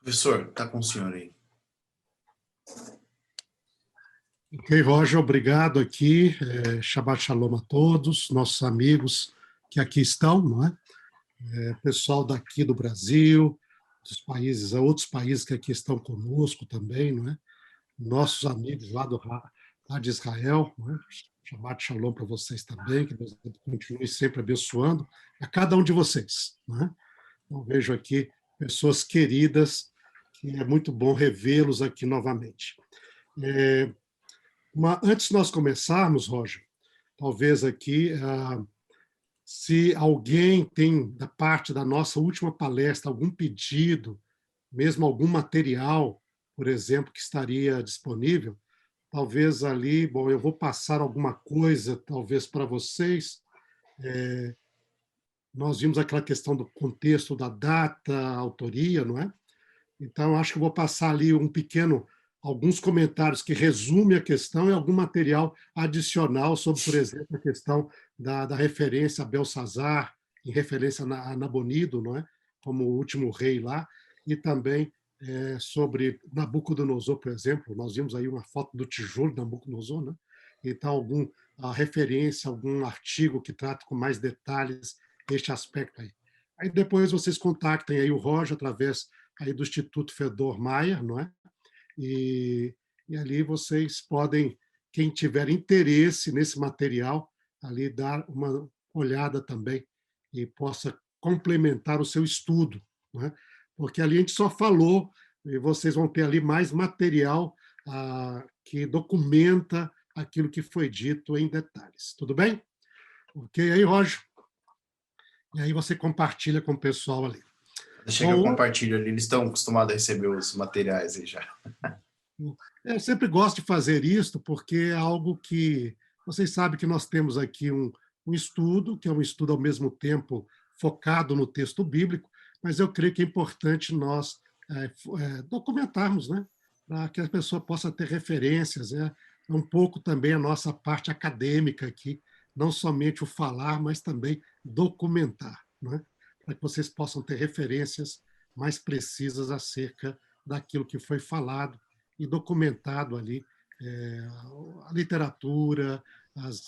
Professor, está com o senhor aí. Ok, Roger, obrigado aqui. Shabbat Shalom a todos, nossos amigos que aqui estão, não é? Pessoal daqui do Brasil, dos países, outros países que aqui estão conosco também, não é? Nossos amigos lá de Israel, não é? Shabbat Shalom para vocês também, que Deus continue sempre abençoando a cada um de vocês, não é? Então, vejo aqui pessoas queridas, que é muito bom revê-los aqui novamente. Antes de nós começarmos, Roger, talvez aqui, se alguém tem, da parte da nossa última palestra, algum pedido, mesmo algum material, por exemplo, que estaria disponível, talvez ali, bom, eu vou passar alguma coisa, talvez, para vocês. Nós vimos aquela questão do contexto da data, autoria, não é? Então, acho que eu vou passar ali alguns comentários que resumem a questão e algum material adicional sobre, por exemplo, a questão da referência a Belsazar, em referência a Nabonido, não é? Como o último rei lá, e também sobre Nabucodonosor, por exemplo. Nós vimos aí uma foto do tijolo de Nabucodonosor, né? Então, a referência, algum artigo que trata com mais detalhes este aspecto aí. Aí depois vocês contactem aí o Roger através aí do Instituto Fedor Mayer, não é? E ali vocês podem, quem tiver interesse nesse material, ali dar uma olhada também e possa complementar o seu estudo, não é? Porque ali a gente só falou e vocês vão ter ali mais material que documenta aquilo que foi dito em detalhes. Tudo bem? Ok aí, Roger? E aí você compartilha com o pessoal ali. Deixa que eu compartilho ali, eles estão acostumados a receber os materiais aí já. Eu sempre gosto de fazer isso, porque é algo que vocês sabem que nós temos aqui um estudo, que é um estudo ao mesmo tempo focado no texto bíblico, mas eu creio que é importante nós documentarmos, né? Para que a pessoa possa ter referências, um pouco também a nossa parte acadêmica aqui, não somente o falar, mas também documentar, né? Para que vocês possam ter referências mais precisas acerca daquilo que foi falado e documentado ali a literatura,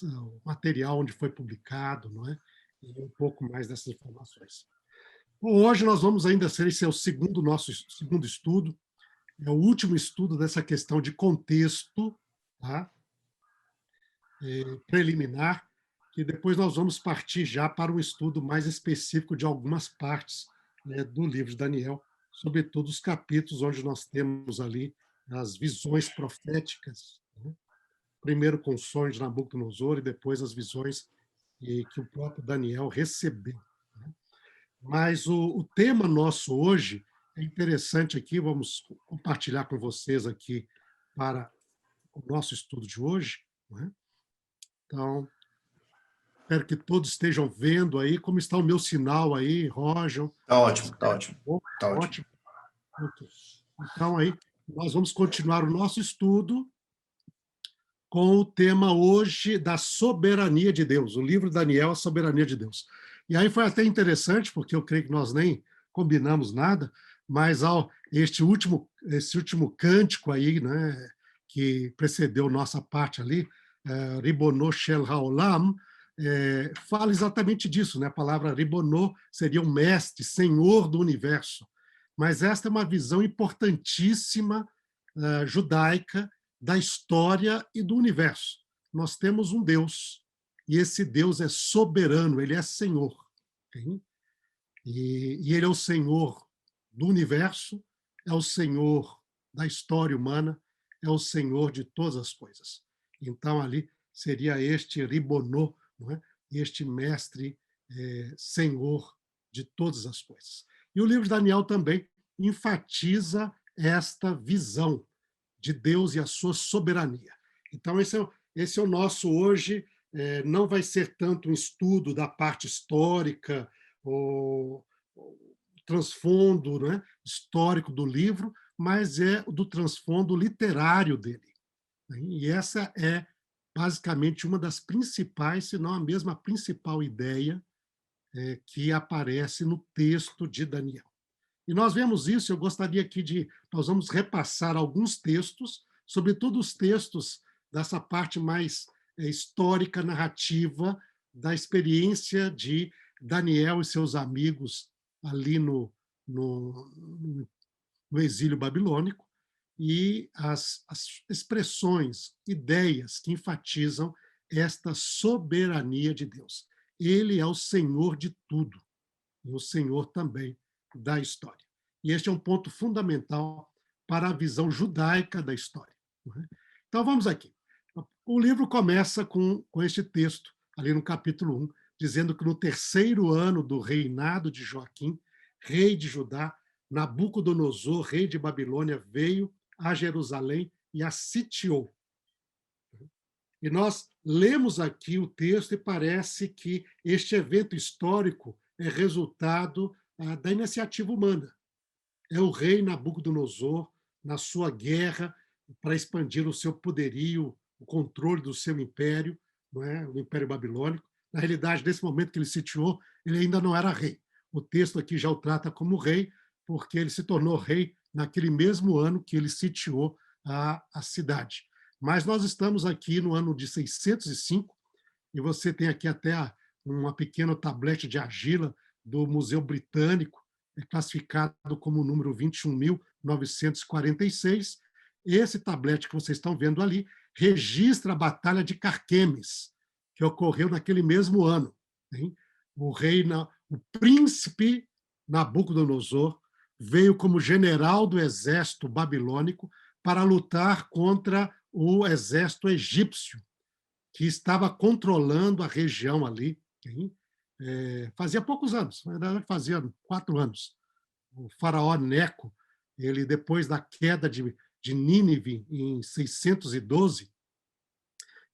o material onde foi publicado, não é? E um pouco mais dessas informações. Bom, hoje nós vamos ainda ser esse é o nosso segundo estudo, é o último estudo dessa questão de contexto, tá? Preliminar, que depois nós vamos partir já para um estudo mais específico de algumas partes, né, do livro de Daniel, sobretudo os capítulos onde nós temos ali as visões proféticas, né? Primeiro com os sonhos de Nabucodonosor e depois as visões que o próprio Daniel recebeu, né? Mas o tema nosso hoje é interessante aqui, vamos compartilhar com vocês aqui para o nosso estudo de hoje, né? Então, espero que todos estejam vendo aí. Como está o meu sinal aí, Roger? Tá ótimo, tá ótimo. Tá ótimo. Ótimo. Okay. Então, aí, nós vamos continuar o nosso estudo com o tema hoje da soberania de Deus. O livro de Daniel, a soberania de Deus. E aí foi até interessante, porque eu creio que nós nem combinamos nada, mas esse último cântico aí, né, que precedeu nossa parte ali, Ribono Shel Haolam, fala exatamente disso, né? A palavra Ribono seria um mestre, senhor do universo. Mas esta é uma visão importantíssima judaica da história e do universo. Nós temos um Deus, e esse Deus é soberano, ele é Senhor. Okay? E ele é o Senhor do universo, é o Senhor da história humana, é o Senhor de todas as coisas. Então, ali seria este Ribonô, não é? Este mestre Senhor de todas as coisas. E o livro de Daniel também enfatiza esta visão de Deus e a sua soberania. Então, esse é o nosso hoje. Não vai ser tanto um estudo da parte histórica, o transfundo, né, histórico do livro, mas é do transfundo literário dele. E essa é basicamente uma das principais, se não a mesma principal ideia que aparece no texto de Daniel. E nós vemos isso, eu gostaria aqui nós vamos repassar alguns textos, sobretudo os textos dessa parte mais histórica, narrativa, da experiência de Daniel e seus amigos ali no, no exílio babilônico, e as expressões, ideias que enfatizam esta soberania de Deus. Ele é o Senhor de tudo, e o Senhor também da história. E este é um ponto fundamental para a visão judaica da história. Então, vamos aqui. O livro começa com este texto, ali no capítulo 1, dizendo que no terceiro ano do reinado de Joaquim, rei de Judá, Nabucodonosor, rei de Babilônia, veio a Jerusalém e a sitiou. E nós lemos aqui o texto e parece que este evento histórico é resultado da iniciativa humana. É o rei Nabucodonosor, na sua guerra para expandir o seu poderio, o controle do seu império, não é? O Império Babilônico. Na realidade, nesse momento que ele sitiou, ele ainda não era rei. O texto aqui já o trata como rei, porque ele se tornou rei naquele mesmo ano que ele sitiou a cidade. Mas nós estamos aqui no ano de 605, e você tem aqui até uma pequena tablete de argila do Museu Britânico, classificado como o número 21.946. Esse tablete que vocês estão vendo ali registra a Batalha de Carquemes, que ocorreu naquele mesmo ano. Hein? O príncipe Nabucodonosor veio como general do exército babilônico para lutar contra o exército egípcio, que estava controlando a região ali. Hein? Fazia poucos anos, na verdade fazia 4 anos. O faraó Neco, ele depois da queda de Nínive em 612,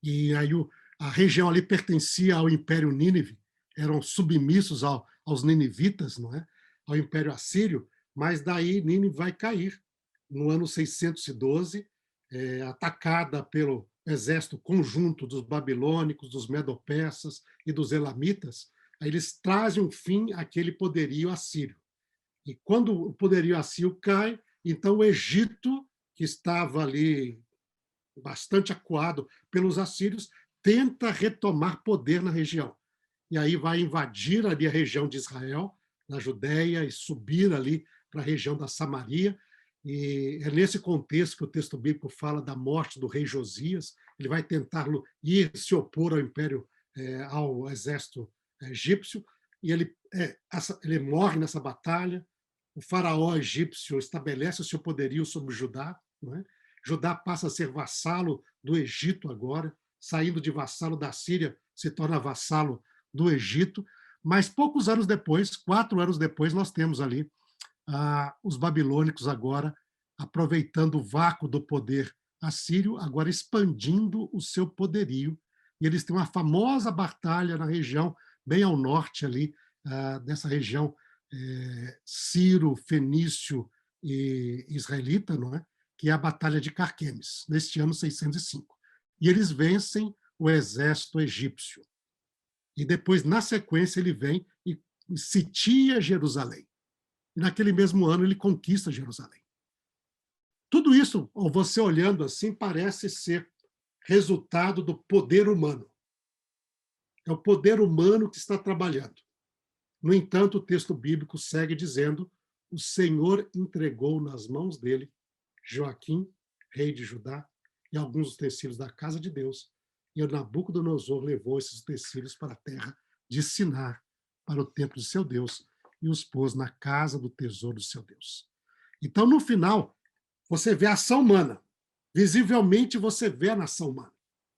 e aí a região ali pertencia ao Império Nínive, eram submissos aos ninivitas, não é? Ao Império Assírio, mas daí Nínive vai cair no ano 612, atacada pelo exército conjunto dos babilônicos, dos medo-persas e dos elamitas. Aí eles trazem um fim àquele poderio assírio. E quando o poderio assírio cai, então o Egito, que estava ali bastante acuado pelos assírios, tenta retomar poder na região. E aí vai invadir ali a região de Israel, na Judéia, e subir ali para a região da Samaria. E é nesse contexto que o texto bíblico fala da morte do rei Josias. Ele vai tentar ir se opor ao império, ao exército egípcio, e ele morre nessa batalha. O faraó egípcio estabelece o seu poderio sobre Judá, não é? Judá passa a ser vassalo do Egito agora, saindo de vassalo da Síria, se torna vassalo do Egito, mas poucos anos depois, 4 anos depois, nós temos ali os babilônicos agora aproveitando o vácuo do poder assírio, agora expandindo o seu poderio, e eles têm uma famosa batalha na região, bem ao norte ali, dessa região sírio, fenício e israelita, não é? Que é a Batalha de Carquemes, neste ano 605. E eles vencem o exército egípcio. E depois, na sequência, ele vem e sitia Jerusalém. E naquele mesmo ano ele conquista Jerusalém. Tudo isso, você olhando assim, parece ser resultado do poder humano. É o poder humano que está trabalhando. No entanto, o texto bíblico segue dizendo: o Senhor entregou nas mãos dele Joaquim, rei de Judá, e alguns utensílios da casa de Deus, e o Nabucodonosor levou esses utensílios para a terra de Sinar, para o templo de seu Deus, e os pôs na casa do tesouro do seu Deus. Então, no final, você vê a ação humana. Visivelmente, você vê a nação humana.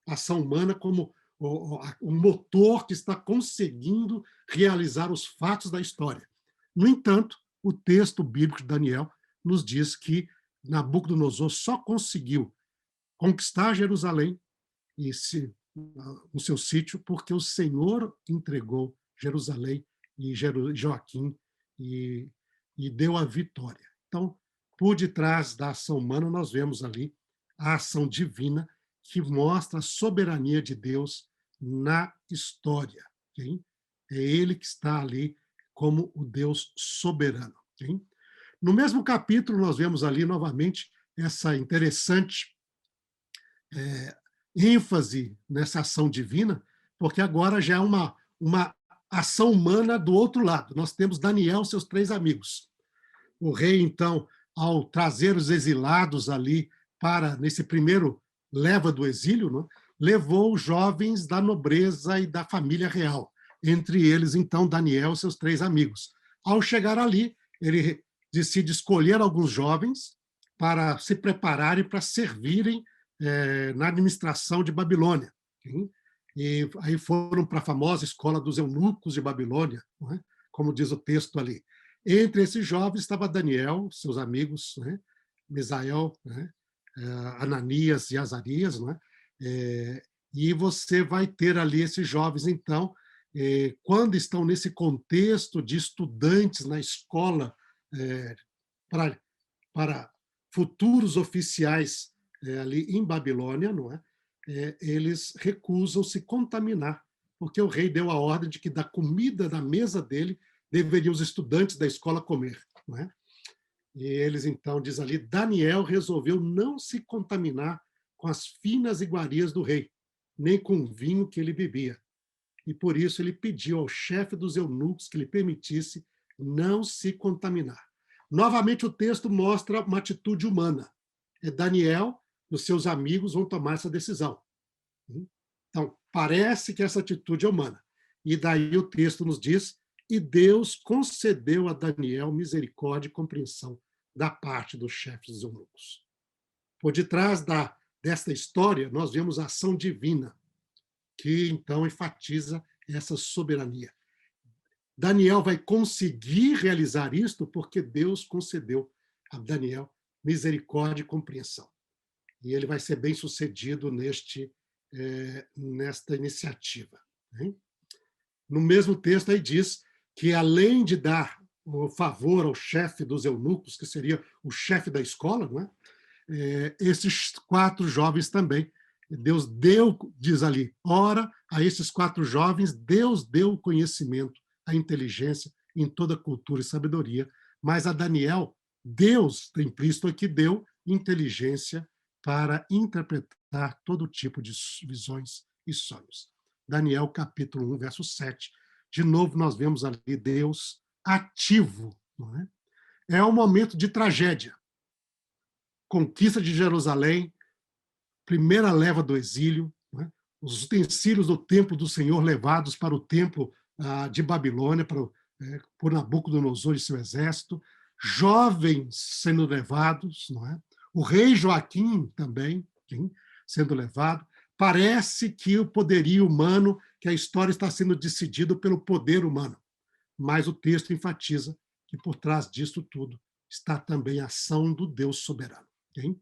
A ação humana como o motor que está conseguindo realizar os fatos da história. No entanto, o texto bíblico de Daniel nos diz que Nabucodonosor só conseguiu conquistar Jerusalém e o seu sítio porque o Senhor entregou Jerusalém e Joaquim e deu a vitória. Então, por detrás da ação humana, nós vemos ali a ação divina que mostra a soberania de Deus na história. Okay? É ele que está ali como o Deus soberano. Okay? No mesmo capítulo, nós vemos ali novamente essa interessante ênfase nessa ação divina, porque agora já é uma ação humana do outro lado. Nós temos Daniel e seus 3 amigos. O rei, então, ao trazer os exilados ali para, nesse primeiro leva do exílio, né, levou os jovens da nobreza e da família real, entre eles, então, Daniel e seus 3 amigos. Ao chegar ali, ele decide escolher alguns jovens para se prepararem para servirem na administração de Babilônia. Hein? E aí foram para a famosa escola dos eunucos de Babilônia, não é? Como diz o texto ali. Entre esses jovens estava Daniel, seus amigos, né? Misael, né? Ananias e Azarias, né? E você vai ter ali esses jovens, então, quando estão nesse contexto de estudantes na escola para futuros oficiais ali em Babilônia, não é? Eles recusam se contaminar, porque o rei deu a ordem de que da comida da mesa dele deveriam os estudantes da escola comer. Não é? E eles, então, diz ali, Daniel resolveu não se contaminar com as finas iguarias do rei, nem com o vinho que ele bebia. E por isso ele pediu ao chefe dos eunucos que lhe permitisse não se contaminar. Novamente o texto mostra uma atitude humana. Daniel e os seus amigos vão tomar essa decisão. Então, parece que essa atitude é humana. E daí o texto nos diz, e Deus concedeu a Daniel misericórdia e compreensão da parte dos chefes dos eunucos. Por detrás desta história, nós vemos a ação divina, que então enfatiza essa soberania. Daniel vai conseguir realizar isto porque Deus concedeu a Daniel misericórdia e compreensão. E ele vai ser bem sucedido nesta iniciativa. Né? No mesmo texto aí diz que, além de dar o favor ao chefe dos eunucos, que seria o chefe da escola, não é? Esses 4 jovens também, Deus deu, diz ali, ora, a esses 4 jovens, Deus deu o conhecimento, a inteligência em toda cultura e sabedoria, mas a Daniel, Deus, tem implícito aqui, deu inteligência para interpretar todo tipo de visões e sonhos. Daniel, capítulo 1, verso 7. De novo, nós vemos ali Deus ativo. Não é? É um momento de tragédia. Conquista de Jerusalém, primeira leva do exílio, né? Os utensílios do templo do Senhor levados para o templo de Babilônia, por Nabucodonosor e seu exército, jovens sendo levados, não é? O rei Joaquim também sendo levado. Parece que o poderio humano, que a história está sendo decidida pelo poder humano, mas o texto enfatiza que por trás disso tudo está também a ação do Deus soberano. Okay?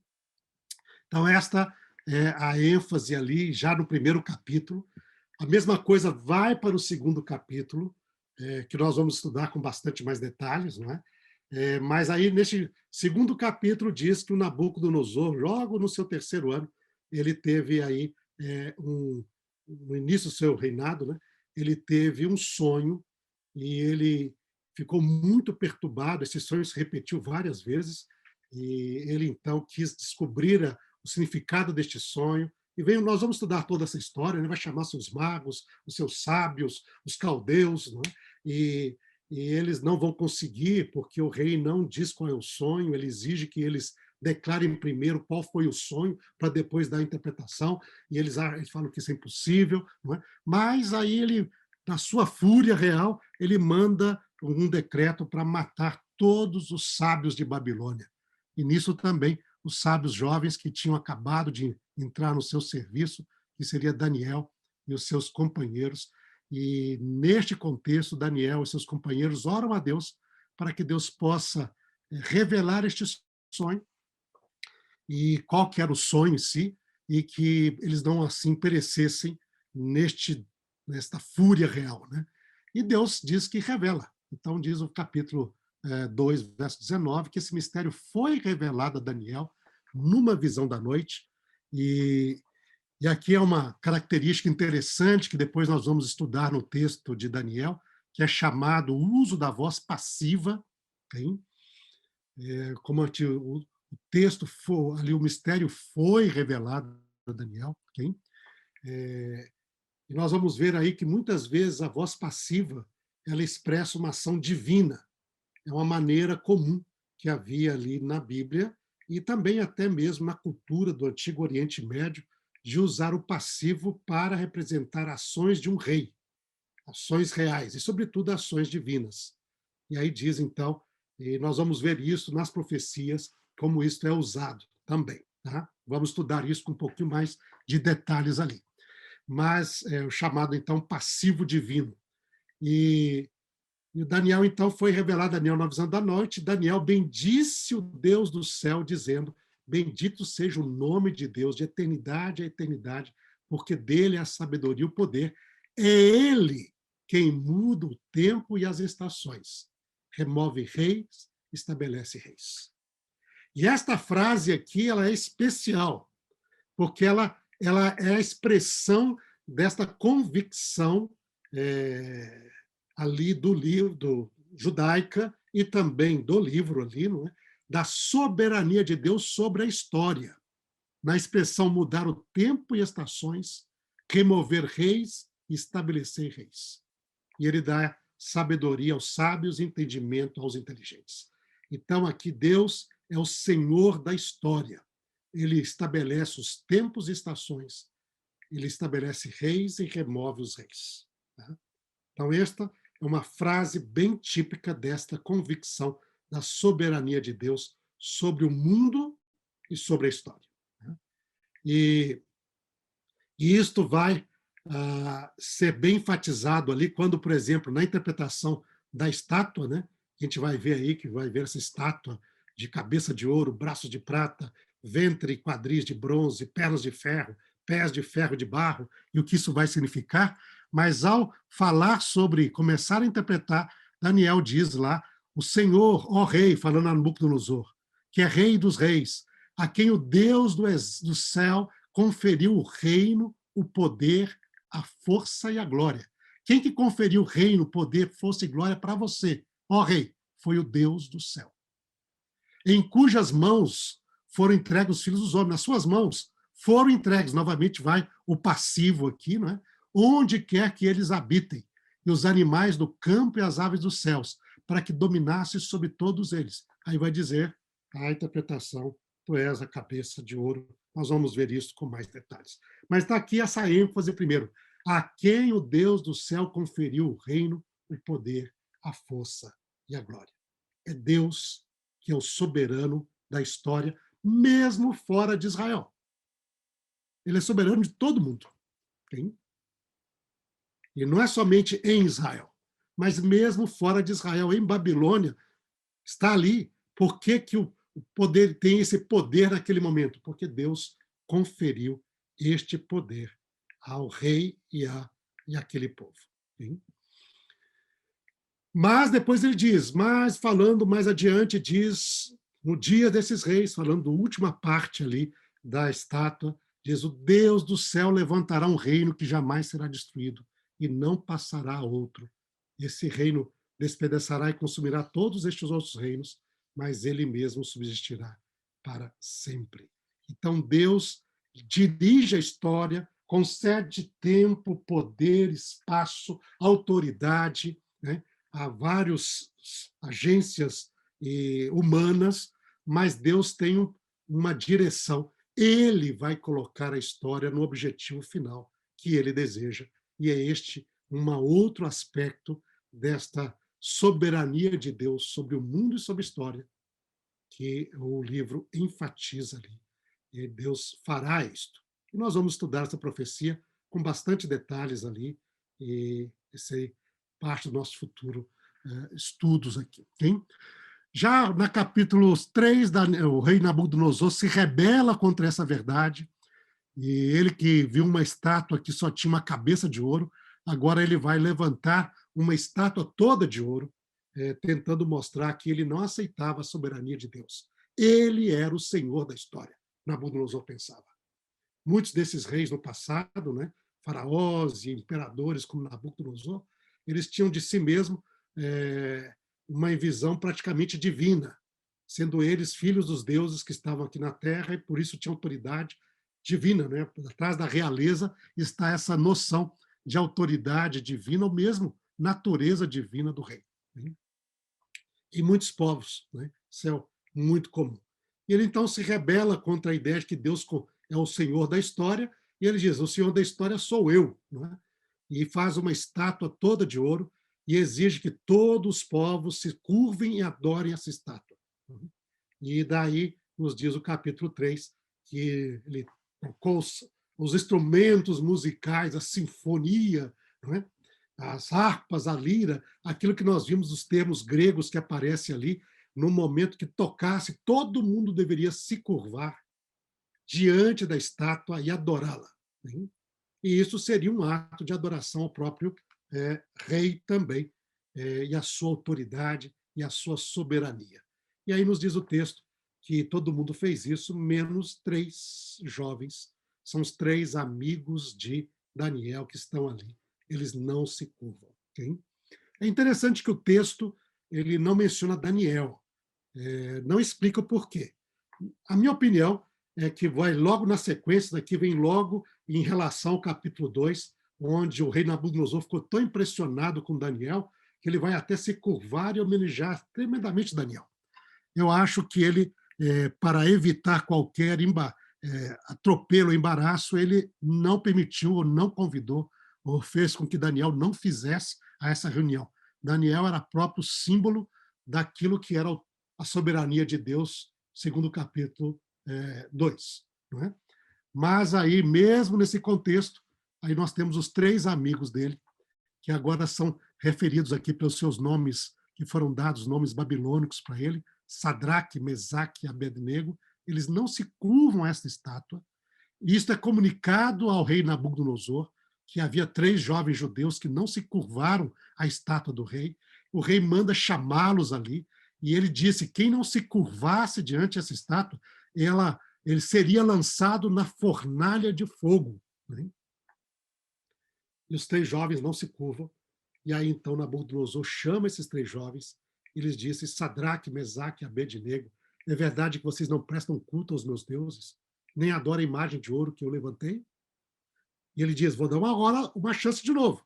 Então, esta é a ênfase ali, já no primeiro capítulo. A mesma coisa vai para o segundo capítulo, que nós vamos estudar com bastante mais detalhes, não é? Mas aí, neste segundo capítulo, diz que o Nabucodonosor, logo no seu 3º ano, ele teve aí, no início do seu reinado, né? Ele teve um sonho e ele ficou muito perturbado, esse sonho se repetiu várias vezes, e ele, então, quis descobrir o significado deste sonho, e nós vamos estudar toda essa história, ele vai chamar seus magos, os seus sábios, os caldeus, não é? E eles não vão conseguir, porque o rei não diz qual é o sonho, ele exige que eles declarem primeiro qual foi o sonho, para depois dar a interpretação, e eles falam que isso é impossível, não é? Mas aí ele, na sua fúria real, ele manda um decreto para matar todos os sábios de Babilônia. E nisso também os sábios jovens que tinham acabado de entrar no seu serviço, que seria Daniel e os seus companheiros. E neste contexto, Daniel e seus companheiros oram a Deus para que Deus possa revelar este sonho e qual que era o sonho em si, e que eles não assim perecessem nesta fúria real. Né? E Deus diz que revela. Então diz o capítulo 2, verso 19, que esse mistério foi revelado a Daniel numa visão da noite, e aqui é uma característica interessante que depois nós vamos estudar no texto de Daniel, que é chamado o uso da voz passiva. Hein? como o texto foi, ali o mistério foi revelado a Daniel, okay? E nós vamos ver aí que muitas vezes a voz passiva ela expressa uma ação divina, é uma maneira comum que havia ali na Bíblia e também até mesmo na cultura do Antigo Oriente Médio de usar o passivo para representar ações de um rei, ações reais e, sobretudo, ações divinas. E aí diz, então, e nós vamos ver isso nas profecias, como isso é usado também. Tá? Vamos estudar isso com um pouquinho mais de detalhes ali. Mas é o chamado, então, passivo divino. E Daniel, então, foi revelado, Daniel na visão da noite, Daniel bendisse o Deus do céu, dizendo, bendito seja o nome de Deus, de eternidade a eternidade, porque dele é a sabedoria e o poder. É ele quem muda o tempo e as estações, remove reis, estabelece reis. E esta frase aqui, ela é especial, porque ela é a expressão desta convicção ali do livro judaica e também do livro ali, não é? Da soberania de Deus sobre a história, na expressão mudar o tempo e estações, remover reis e estabelecer reis. E ele dá sabedoria aos sábios e entendimento aos inteligentes. Então, aqui Deus é o Senhor da história. Ele estabelece os tempos e estações, ele estabelece reis e remove os reis. Então, esta é uma frase bem típica desta convicção da soberania de Deus sobre o mundo e sobre a história. E isto vai ser bem enfatizado ali quando, por exemplo, na interpretação da estátua, né, a gente vai ver aí, que vai ver essa estátua de cabeça de ouro, braços de prata, ventre e quadris de bronze, pernas de ferro, pés de ferro de barro, e o que isso vai significar. Mas ao falar sobre, começar a interpretar, Daniel diz lá, o Senhor, ó rei, falando a Nabucodonosor, que é rei dos reis, a quem o Deus do céu conferiu o reino, o poder, a força e a glória. Quem que conferiu o reino, poder, força e glória para você, ó rei? Foi o Deus do céu. Em cujas mãos foram entregues os filhos dos homens, nas suas mãos foram entregues, novamente vai o passivo aqui, não é? Onde quer que eles habitem, e os animais do campo e as aves dos céus, para que dominasse sobre todos eles. Aí vai dizer a interpretação, tu és a cabeça de ouro. Nós vamos ver isso com mais detalhes. Mas está aqui essa ênfase primeiro. A quem o Deus do céu conferiu o reino, o poder, a força e a glória. É Deus que é o soberano da história, mesmo fora de Israel. Ele é soberano de todo mundo. Okay? E não é somente em Israel, mas mesmo fora de Israel, em Babilônia, está ali. Por que, que o poder tem esse poder naquele momento? Porque Deus conferiu este poder ao rei e àquele povo. Okay? Mas depois ele diz, mas falando mais adiante, diz, no dia desses reis, falando da última parte ali da estátua, diz, o Deus do céu levantará um reino que jamais será destruído e não passará a outro. Esse reino despedaçará e consumirá todos estes outros reinos, mas ele mesmo subsistirá para sempre. Então Deus dirige a história, concede tempo, poder, espaço, autoridade, né? Há várias agências humanas, mas Deus tem uma direção. Ele vai colocar a história no objetivo final que ele deseja. E é este um outro aspecto desta soberania de Deus sobre o mundo e sobre a história que o livro enfatiza ali. E Deus fará isto. E nós vamos estudar essa profecia com bastante detalhes ali, e esse parte do nosso futuro estudos aqui. Okay? Já na capítulo 3, o rei Nabucodonosor se rebela contra essa verdade, e ele que viu uma estátua que só tinha uma cabeça de ouro, agora ele vai levantar uma estátua toda de ouro, tentando mostrar que ele não aceitava a soberania de Deus. Ele era o Senhor da história, Nabucodonosor pensava. Muitos desses reis no passado, né, faraós e imperadores como Nabucodonosor, eles tinham de si mesmo uma visão praticamente divina. sendo eles filhos dos deuses que estavam aqui na Terra e por isso tinham autoridade divina, né? Atrás da realeza está essa noção de autoridade divina ou mesmo natureza divina do rei. Né? Em muitos povos, né? Isso é muito comum. E ele então se rebela contra a ideia de que Deus é o Senhor da história, e ele diz: o Senhor da história sou eu. Né? E faz uma estátua toda de ouro e exige que todos os povos se curvem e adorem essa estátua. E daí nos diz o capítulo 3 que ele tocou os instrumentos musicais, a sinfonia, não é? As harpas, a lira, aquilo que nós vimos dos termos gregos que aparece ali, no momento que tocasse, todo mundo deveria se curvar diante da estátua e adorá-la. Né? E isso seria um ato de adoração ao próprio rei também, e a sua autoridade e a sua soberania. E aí nos diz o texto que todo mundo fez isso, menos 3 jovens, são os 3 amigos de Daniel que estão ali. Eles não se curvam. Okay? É interessante que o texto ele não menciona Daniel, não explica o porquê. A minha opinião é que vai logo na sequência, daqui vem logo em relação ao capítulo 2, onde o rei Nabucodonosor ficou tão impressionado com Daniel que ele vai até se curvar e homenagear tremendamente Daniel. Eu acho que ele, para evitar qualquer atropelo, embaraço, ele não permitiu ou não convidou ou fez com que Daniel não fizesse a essa reunião. Daniel era próprio símbolo daquilo que era a soberania de Deus, segundo o capítulo 2. Não é? Mas aí, mesmo nesse contexto, aí nós temos os 3 amigos dele, que agora são referidos aqui pelos seus nomes, que foram dados, nomes babilônicos para ele, Sadraque, Mesaque e Abednego. Eles não se curvam a esta estátua. E isto é comunicado ao rei Nabucodonosor, que havia 3 jovens judeus que não se curvaram à estátua do rei. O rei manda chamá-los ali, e ele disse: quem não se curvasse diante dessa estátua, ele seria lançado na fornalha de fogo. Né? E os 3 jovens não se curvam. E aí, então, Nabucodonosor chama esses 3 jovens e lhes disse: Sadraque, Mesaque e Abednego, é verdade que vocês não prestam culto aos meus deuses, nem adoram a imagem de ouro que eu levantei? E ele diz: vou dar agora uma chance de novo.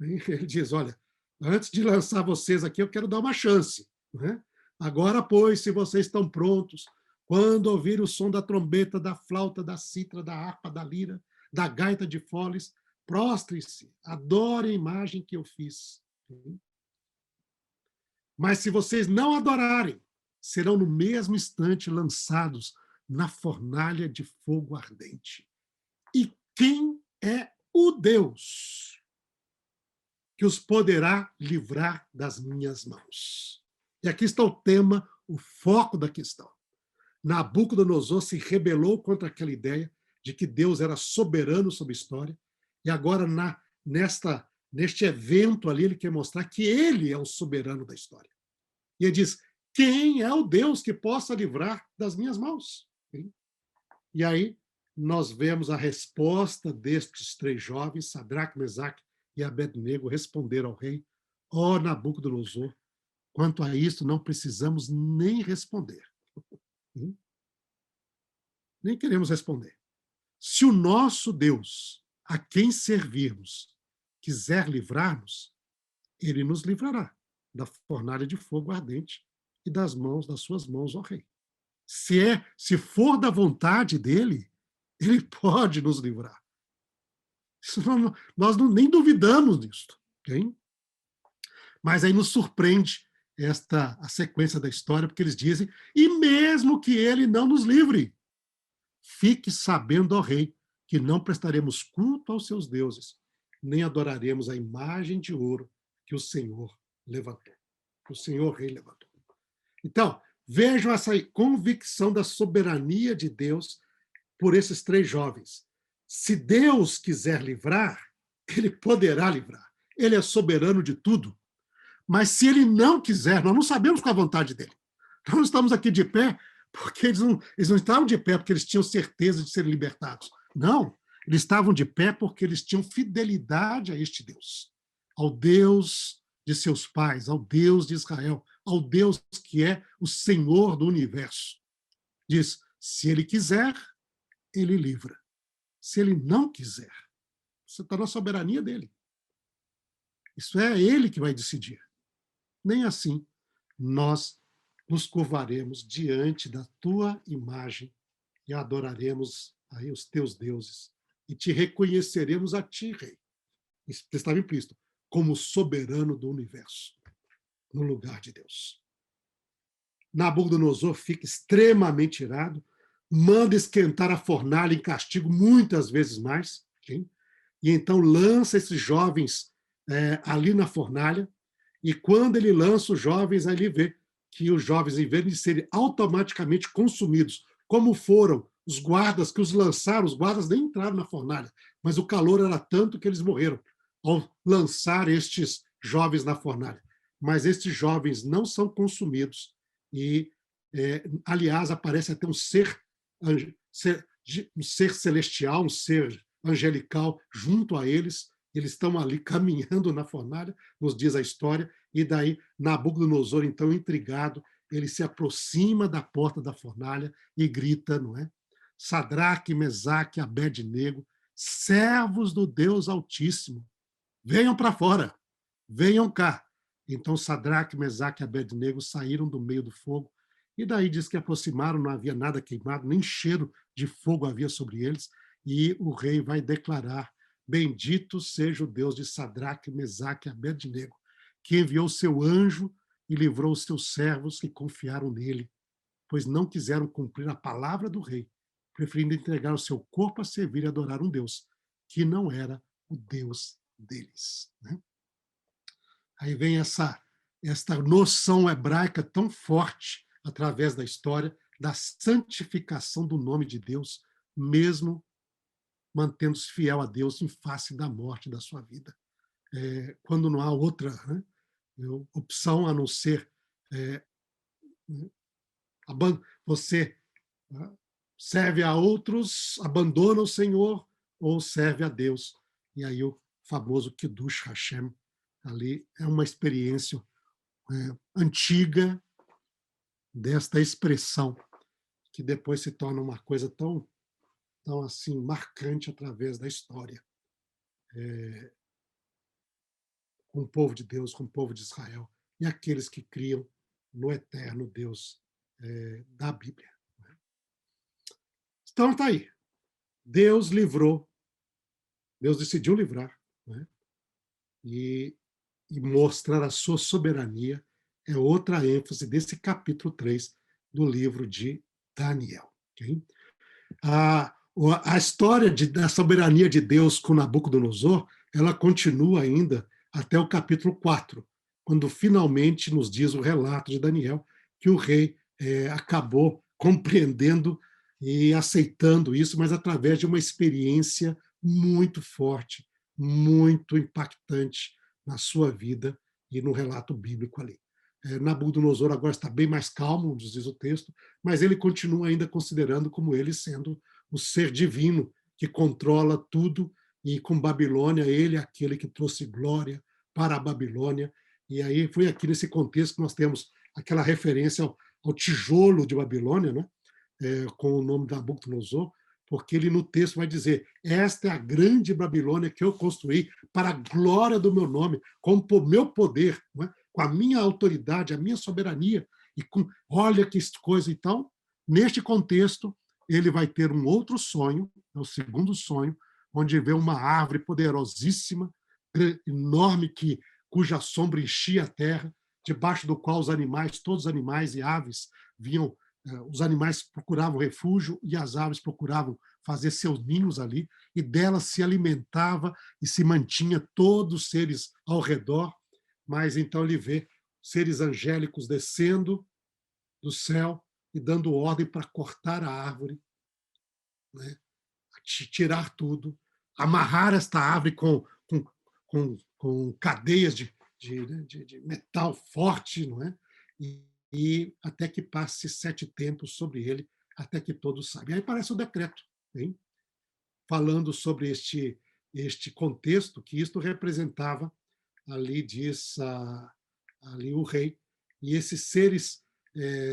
E ele diz: olha, antes de lançar vocês aqui, eu quero dar uma chance. Né? Agora, pois, se vocês estão prontos, quando ouvir o som da trombeta, da flauta, da citra, da harpa, da lira, da gaita de foles, prostrem-se, adorem a imagem que eu fiz. Mas se vocês não adorarem, serão no mesmo instante lançados na fornalha de fogo ardente. E quem é o Deus que os poderá livrar das minhas mãos? E aqui está o tema, o foco da questão. Nabucodonosor se rebelou contra aquela ideia de que Deus era soberano sobre a história, e agora, neste evento ali, ele quer mostrar que ele é o soberano da história. E ele diz: quem é o Deus que possa livrar das minhas mãos? E aí, nós vemos a resposta destes 3 jovens, Sadraque, Mesaque e Abednego, responder ao rei: ó Nabucodonosor, quanto a isto não precisamos nem responder. Nem queremos responder. Se o nosso Deus, a quem servirmos, quiser livrar-nos, ele nos livrará da fornalha de fogo ardente e das suas mãos, ó rei. Se for da vontade dele, ele pode nos livrar. Nós nem duvidamos disso. Okay? Mas aí nos surpreende a sequência da história, porque eles dizem: e mesmo que ele não nos livre, fique sabendo, ó rei, que não prestaremos culto aos seus deuses, nem adoraremos a imagem de ouro que o Senhor levantou. O Senhor rei levantou. Então, vejam essa convicção da soberania de Deus por esses 3 jovens. Se Deus quiser livrar, ele poderá livrar. Ele é soberano de tudo. Mas se ele não quiser, nós não sabemos qual é a vontade dele. Nós não estamos aqui de pé porque eles não estavam de pé porque eles tinham certeza de serem libertados. Não, eles estavam de pé porque eles tinham fidelidade a este Deus, ao Deus de seus pais, ao Deus de Israel, ao Deus que é o Senhor do universo. Diz, se ele quiser, ele livra. Se ele não quiser, você está na soberania dele. Isso é ele que vai decidir. Nem assim nós nos curvaremos diante da tua imagem e adoraremos aí os teus deuses e te reconheceremos a ti, Rei. Isso estava implícito, como soberano do universo, no lugar de Deus. Nabucodonosor fica extremamente irado, manda esquentar a fornalha em castigo muitas vezes mais, okay? E então lança esses jovens ali na fornalha, e quando ele lança os jovens, aí ele vê que os jovens, em vez de serem automaticamente consumidos, como foram os guardas que os lançaram, os guardas nem entraram na fornalha, mas o calor era tanto que eles morreram ao lançar estes jovens na fornalha. Mas estes jovens não são consumidos e, aliás, aparece até um ser celestial, um ser angelical junto a eles. Eles estão ali caminhando na fornalha, nos diz a história, e daí Nabucodonosor, então, intrigado, ele se aproxima da porta da fornalha e grita, não é? Sadraque, Mesaque, Abednego, servos do Deus Altíssimo, venham para fora, venham cá. Então Sadraque, Mesaque e Abednego saíram do meio do fogo, e daí diz que aproximaram, não havia nada queimado, nem cheiro de fogo havia sobre eles, e o rei vai declarar: bendito seja o Deus de Sadraque, Mesaque e Abednego, que enviou seu anjo e livrou os seus servos que confiaram nele, pois não quiseram cumprir a palavra do rei, preferindo entregar o seu corpo a servir e adorar um Deus que não era o Deus deles. Né? Aí vem esta noção hebraica tão forte através da história da santificação do nome de Deus, mesmo mantendo-se fiel a Deus em face da morte da sua vida. Quando não há outra opção a não ser você serve a outros, abandona o Senhor ou serve a Deus. E aí o famoso Kiddush Hashem ali é uma experiência antiga desta expressão que depois se torna uma coisa tão assim marcante através da história, com o povo de Deus, com o povo de Israel e aqueles que criam no eterno Deus da Bíblia. Então está aí. Deus livrou, Deus decidiu livrar, né? E mostrar a sua soberania é outra ênfase desse capítulo 3 do livro de Daniel. Okay? A história da soberania de Deus com Nabucodonosor, ela continua ainda até o capítulo 4, quando finalmente nos diz o relato de Daniel que o rei acabou compreendendo e aceitando isso, mas através de uma experiência muito forte, muito impactante na sua vida e no relato bíblico ali. Nabucodonosor agora está bem mais calmo, diz o texto, mas ele continua ainda considerando como ele sendo o ser divino que controla tudo, e com Babilônia, ele é aquele que trouxe glória para a Babilônia. E aí foi aqui nesse contexto que nós temos aquela referência ao tijolo de Babilônia, né? Com o nome de Nabucodonosor, porque ele no texto vai dizer: esta é a grande Babilônia que eu construí para a glória do meu nome, com o meu poder, não é? Com a minha autoridade, a minha soberania, e com, olha que coisa. Então, neste contexto, ele vai ter um outro sonho, é o segundo sonho, onde vê uma árvore poderosíssima, enorme, cuja sombra enchia a terra, debaixo do qual os animais, todos os animais e aves vinham. Os animais procuravam refúgio e as aves procuravam fazer seus ninhos ali, e dela se alimentava e se mantinha todos os seres ao redor. Mas então ele vê seres angélicos descendo do céu e dando ordem para cortar a árvore, né? Tirar tudo, amarrar esta árvore com cadeias de metal forte, não é? E até que passe 7 tempos sobre ele, até que todos saibam. Aí aparece o decreto, hein? Falando sobre este contexto, que isto representava, ali diz ali o rei, E esses seres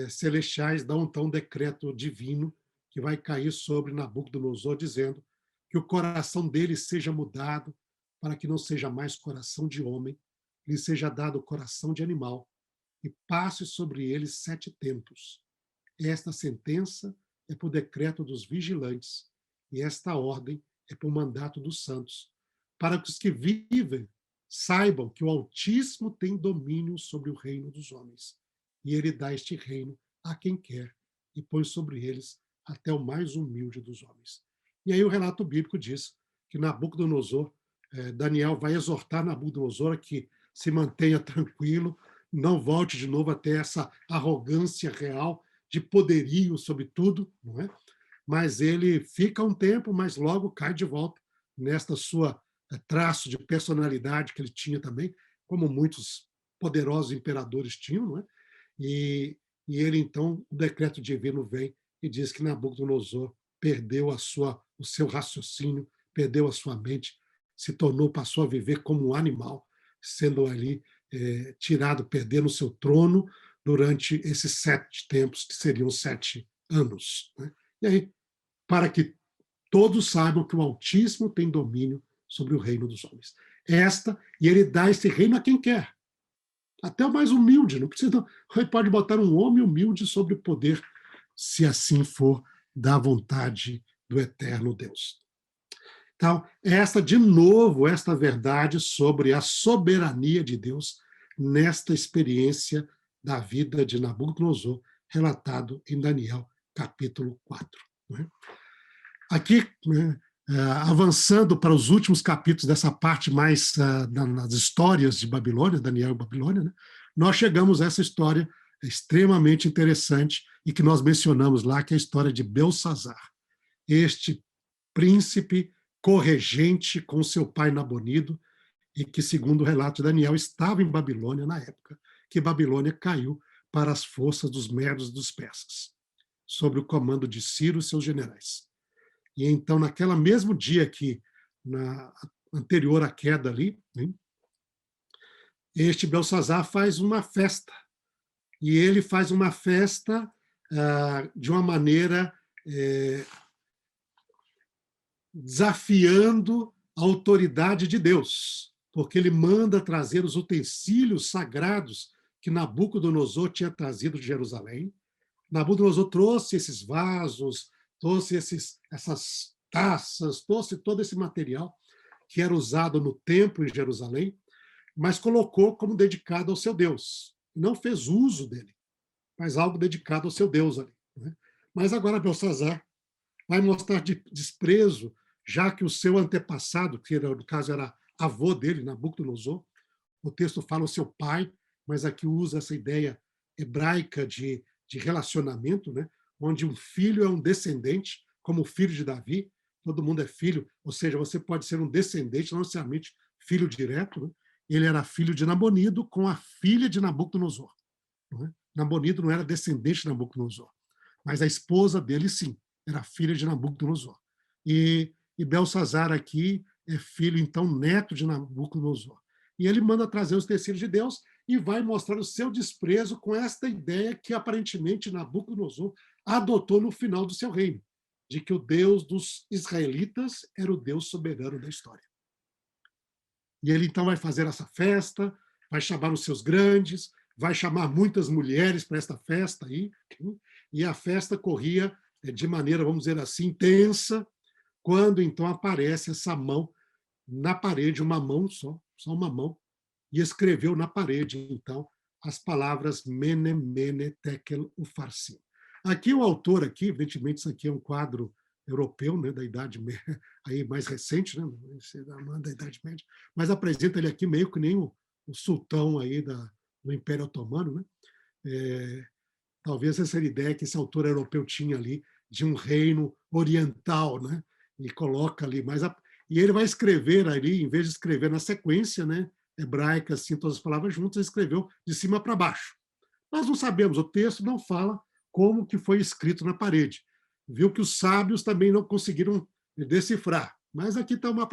celestiais dão então um decreto divino que vai cair sobre Nabucodonosor, dizendo que o coração dele seja mudado para que não seja mais coração de homem, lhe seja dado o coração de animal, e passe sobre ele 7 tempos. Esta sentença é por decreto dos vigilantes, e esta ordem é por mandato dos santos, para que os que vivem saibam que o Altíssimo tem domínio sobre o reino dos homens, e ele dá este reino a quem quer, e põe sobre eles até o mais humilde dos homens. E aí o relato bíblico diz que Nabucodonosor, Daniel vai exortar Nabucodonosor a que se mantenha tranquilo, não volte de novo até essa arrogância real de poderio sobre tudo, não é? Mas ele fica um tempo, mas logo cai de volta nesta sua traço de personalidade que ele tinha também, como muitos poderosos imperadores tinham, não é? E ele, então, o decreto divino vem e diz que Nabucodonosor perdeu o seu raciocínio, perdeu a sua mente, passou a viver como um animal, sendo ali tirado, perdendo o seu trono durante esses 7 tempos, que seriam 7 anos. Né? E aí, para que todos saibam que o Altíssimo tem domínio sobre o reino dos homens. E ele dá esse reino a quem quer. Até o mais humilde, não precisa. Ele pode botar um homem humilde sobre o poder, se assim for da vontade do eterno Deus. Então, de novo, esta verdade sobre a soberania de Deus nesta experiência da vida de Nabucodonosor, relatado em Daniel, capítulo 4. Aqui, avançando para os últimos capítulos dessa parte mais nas histórias de Babilônia, Daniel e Babilônia, né, nós chegamos a essa história extremamente interessante e que nós mencionamos lá, que é a história de Belsazar, este príncipe corregente com seu pai Nabonido, e que, segundo o relato de Daniel, estava em Babilônia na época que Babilônia caiu para as forças dos medos e dos persas, sob o comando de Ciro e seus generais. E então, naquele mesmo dia que, anterior à queda ali, né, este Belsazar faz uma festa. E ele faz uma festa de uma maneira desafiando a autoridade de Deus, porque ele manda trazer os utensílios sagrados que Nabucodonosor tinha trazido de Jerusalém. Nabucodonosor trouxe esses vasos, trouxe essas taças, trouxe todo esse material que era usado no templo em Jerusalém, mas colocou como dedicado ao seu Deus. Não fez uso dele, mas algo dedicado ao seu Deus ali. Né? Mas agora Belsazar vai mostrar desprezo, já que o seu antepassado, que no caso era avô dele, Nabucodonosor, o texto fala o seu pai, mas aqui usa essa ideia hebraica de relacionamento, né? Onde um filho é um descendente, como o filho de Davi, todo mundo é filho, ou seja, você pode ser um descendente, não necessariamente filho direto. Né? Ele era filho de Nabonido com a filha de Nabucodonosor. Né? Nabonido não era descendente de Nabucodonosor, mas a esposa dele, sim, era filha de Nabucodonosor. E Belsazar aqui é filho, então, neto de Nabucodonosor. E ele manda trazer os tecidos de Deus e vai mostrar o seu desprezo com esta ideia que, aparentemente, Nabucodonosor adotou no final do seu reino, de que o Deus dos israelitas era o Deus soberano da história. E ele, então, vai fazer essa festa, vai chamar os seus grandes, vai chamar muitas mulheres para esta festa aí, e a festa corria de maneira, vamos dizer assim, intensa, quando então aparece essa mão na parede, uma mão só uma mão, e escreveu na parede, então, as palavras Mene, Mene, Tekel, Ufarsim. Aqui o autor, evidentemente, isso aqui é um quadro europeu, né, da Idade Média, aí mais recente, né, da Idade Média, mas apresenta ele aqui meio que nem o sultão aí do Império Otomano, né? Talvez essa era a ideia que esse autor europeu tinha ali de um reino oriental, né? E coloca ali, e ele vai escrever ali, em vez de escrever na sequência, né, hebraica, assim, todas as palavras juntas, ele escreveu de cima para baixo. Nós não sabemos, o texto não fala como que foi escrito na parede. Viu que os sábios também não conseguiram decifrar. Mas aqui está uma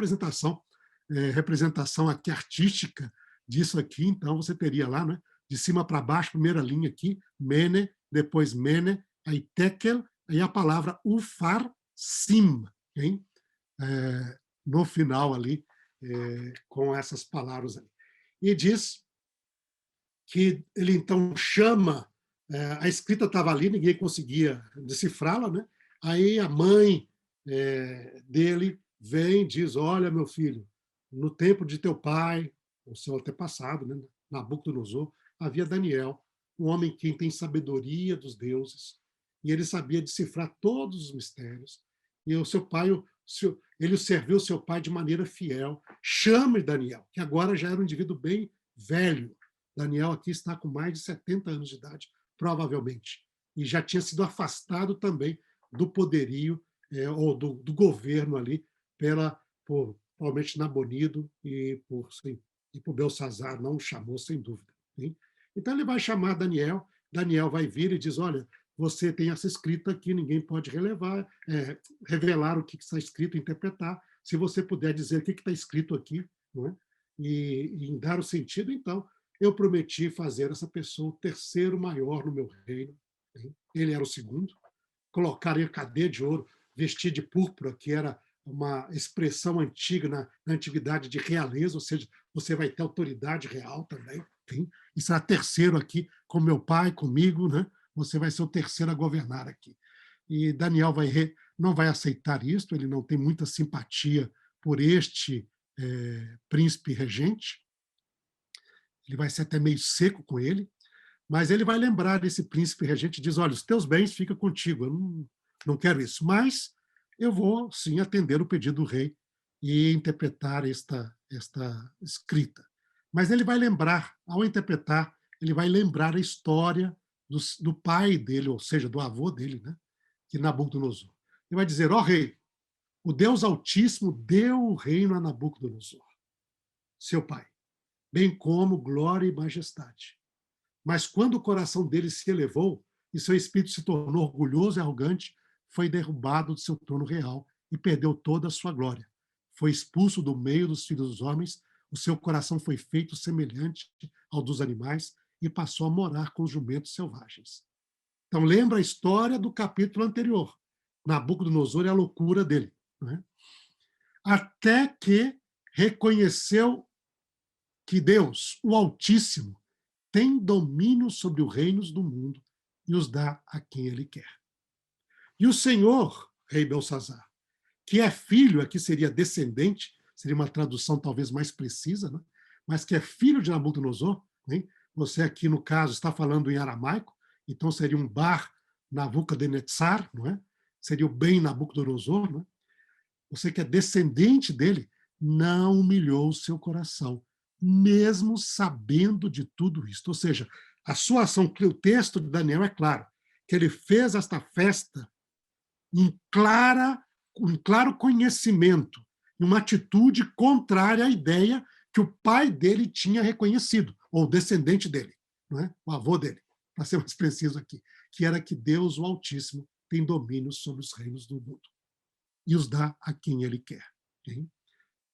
representação aqui artística disso aqui, então você teria lá, né, de cima para baixo, primeira linha aqui, Mene, depois Mene, aí Tekel, aí a palavra Ufarsim, hein? No final ali, com essas palavras ali. E diz que ele então chama, a escrita estava ali, ninguém conseguia decifrá-la, né? Aí a mãe dele vem e diz, olha, meu filho, no tempo de teu pai, o seu antepassado, né, Nabucodonosor, havia Daniel, um homem que tem sabedoria dos deuses, e ele sabia decifrar todos os mistérios, e o seu pai, ele serviu seu pai de maneira fiel. Chame Daniel, que agora já era um indivíduo bem velho. Daniel aqui está com mais de 70 anos de idade, provavelmente, e já tinha sido afastado também do poderio ou do governo ali por provavelmente Nabonido e por Belsazar, não o chamou sem dúvida. Hein? Então ele vai chamar Daniel, Daniel vai vir e diz, olha, você tem essa escrita aqui, ninguém pode revelar o que está escrito, interpretar. Se você puder dizer o que está escrito aqui, não é? E dar o sentido, então, eu prometi fazer essa pessoa o terceiro maior no meu reino. Hein? Ele era o segundo. Colocar em cadeia de ouro, vestir de púrpura, que era uma expressão antiga na antiguidade de realeza, ou seja, você vai ter autoridade real também. Hein? E será terceiro aqui, com meu pai, comigo, né? Você vai ser o terceiro a governar aqui. E Daniel não vai aceitar isso, ele não tem muita simpatia por este príncipe regente, ele vai ser até meio seco com ele, mas ele vai lembrar desse príncipe regente e diz, olha, os teus bens ficam contigo, eu não quero isso, mas eu vou, sim, atender o pedido do rei e interpretar esta escrita. Mas ele vai lembrar, ao interpretar, ele vai lembrar a história do pai dele, ou seja, do avô dele, né? Que Nabucodonosor. Ele vai dizer, ó rei, o Deus Altíssimo deu o reino a Nabucodonosor, seu pai, bem como glória e majestade. Mas quando o coração dele se elevou e seu espírito se tornou orgulhoso e arrogante, foi derrubado do seu trono real e perdeu toda a sua glória. Foi expulso do meio dos filhos dos homens, o seu coração foi feito semelhante ao dos animais e passou a morar com os jumentos selvagens. Então, lembra a história do capítulo anterior. Nabucodonosor e a loucura dele. Né? Até que reconheceu que Deus, o Altíssimo, tem domínio sobre os reinos do mundo e os dá a quem ele quer. E o Senhor, rei Belsazar, que é filho, aqui seria descendente, seria uma tradução talvez mais precisa, né? Mas que é filho de Nabucodonosor, né? Você aqui, no caso, está falando em aramaico, então seria um bar Nabucodonosor, não é? Seria o bem Nabucodonosor, não é? Você que é descendente dele, não humilhou o seu coração, mesmo sabendo de tudo isso. Ou seja, a sua ação, o texto de Daniel é claro, que ele fez esta festa em claro conhecimento, em uma atitude contrária à ideia que o pai dele tinha reconhecido, ou o descendente dele, não é? O avô dele, para ser mais preciso aqui, que era que Deus, o Altíssimo, tem domínio sobre os reinos do mundo e os dá a quem ele quer. Hein?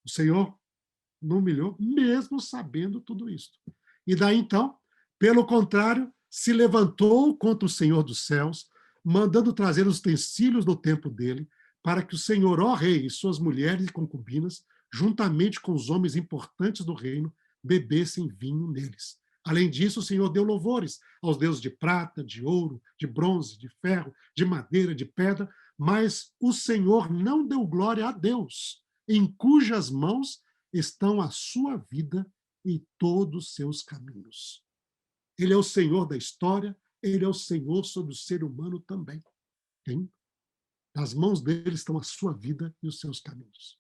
O Senhor não humilhou, mesmo sabendo tudo isso. E daí, então, pelo contrário, se levantou contra o Senhor dos céus, mandando trazer os utensílios do templo dele, para que o Senhor, ó rei, e suas mulheres e concubinas, juntamente com os homens importantes do reino, bebessem vinho neles. Além disso, o Senhor deu louvores aos deuses de prata, de ouro, de bronze, de ferro, de madeira, de pedra, mas o Senhor não deu glória a Deus, em cujas mãos estão a sua vida e todos os seus caminhos. Ele é o Senhor da história, ele é o Senhor sobre o ser humano também. Hein? Nas mãos dele estão a sua vida e os seus caminhos.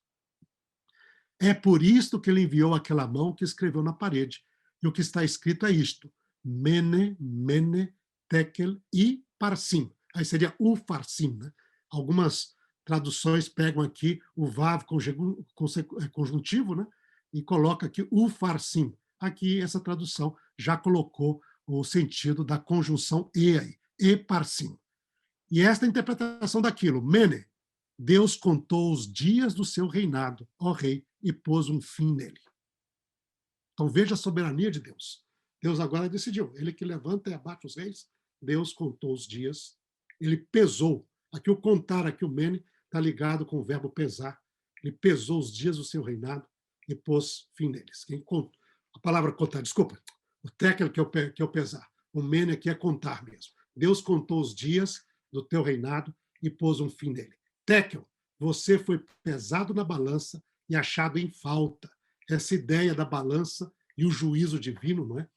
É por isto que ele enviou aquela mão que escreveu na parede. E o que está escrito é isto: Mene, Mene, Tekel e Parsim. Aí seria o Farsim. Né? Algumas traduções pegam aqui o Vav conjuntivo, né? E coloca aqui o Farsim. Aqui essa tradução já colocou o sentido da conjunção e aí, e Parsim. E esta interpretação daquilo, Mene, Deus contou os dias do seu reinado, ó rei, e pôs um fim nele. Então veja a soberania de Deus. Deus agora decidiu. Ele que levanta e abate os reis. Deus contou os dias. Ele pesou. Aqui o contar, aqui o mene, está ligado com o verbo pesar. Ele pesou os dias do seu reinado e pôs fim neles. A palavra contar, desculpa, o técnico que é o pesar. O mene aqui é contar mesmo. Deus contou os dias do teu reinado e pôs um fim nele. Téquel, você foi pesado na balança e achado em falta. Essa ideia da balança e o juízo divino, não é?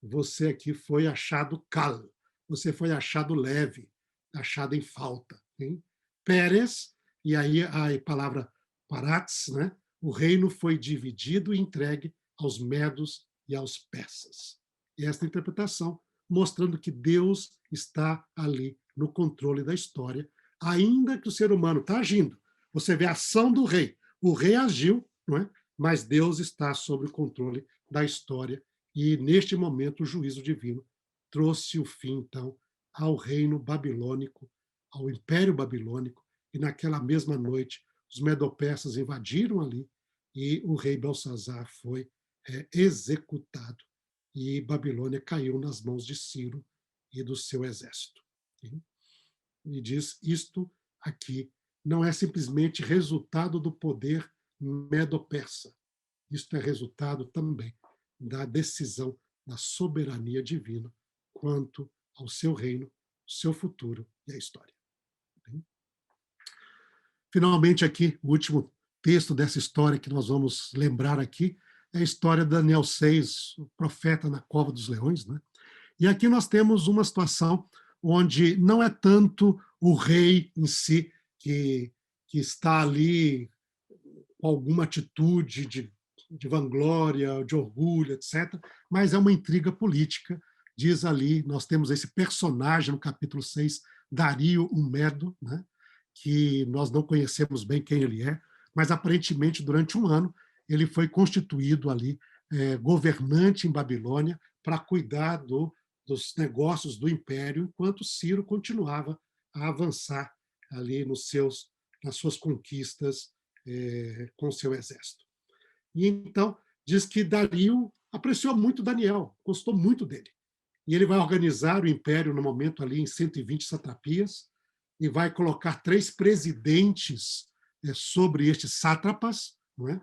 Você aqui foi achado cal, você foi achado leve, achado em falta. Hein? Pérez, e aí a palavra parats, né? O reino foi dividido e entregue aos medos e aos persas. E esta interpretação mostrando que Deus está ali no controle da história, ainda que o ser humano está agindo. Você vê a ação do rei. O rei agiu, não é? Mas Deus está sob o controle da história e, neste momento, o juízo divino trouxe o fim, então, ao reino babilônico, ao império babilônico, e naquela mesma noite os medo-persas invadiram ali e o rei Belsazar foi executado e Babilônia caiu nas mãos de Ciro e do seu exército. E diz, isto aqui não é simplesmente resultado do poder medo-persa, isto é resultado também da decisão da soberania divina quanto ao seu reino, seu futuro e a história. Finalmente, aqui, o último texto dessa história que nós vamos lembrar aqui é a história de Daniel 6, o profeta na cova dos leões. Né? E aqui nós temos uma situação onde não é tanto o rei em si que está ali com alguma atitude de vanglória, de orgulho, etc., mas é uma intriga política. Diz ali, nós temos esse personagem no capítulo 6, Dario o Medo, né? Que nós não conhecemos bem quem ele é, mas aparentemente durante um ano ele foi constituído ali governante em Babilônia para cuidar dos negócios do império, enquanto Ciro continuava a avançar ali nas suas conquistas com seu exército. E então diz que Dario apreciou muito Daniel, gostou muito dele. E ele vai organizar o império no momento ali em 120 satrapias, e vai colocar 3 presidentes sobre estes sátrapas, não é?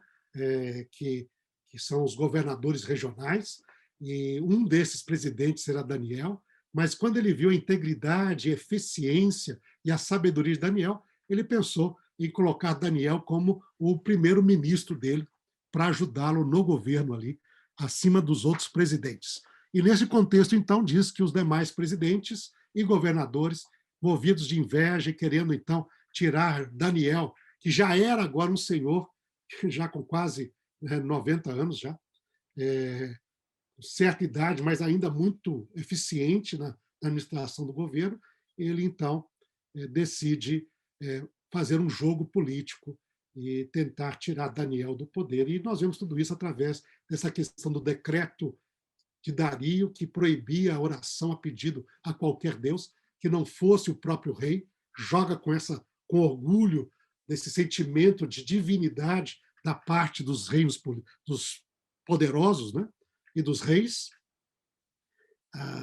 Que são os governadores regionais, e um desses presidentes será Daniel, mas quando ele viu a integridade, a eficiência e a sabedoria de Daniel, ele pensou em colocar Daniel como o primeiro-ministro dele, para ajudá-lo no governo ali, acima dos outros presidentes. E nesse contexto, então, diz que os demais presidentes e governadores movidos de inveja e querendo, então, tirar Daniel, que já era agora um senhor, já com quase 90 anos, já, certa idade, mas ainda muito eficiente na administração do governo, ele, então, decide fazer um jogo político e tentar tirar Daniel do poder. E nós vemos tudo isso através dessa questão do decreto de Dario, que proibia a oração a pedido a qualquer Deus, que não fosse o próprio rei, joga com orgulho desse sentimento de divinidade da parte dos reinos, dos poderosos, né? E dos reis.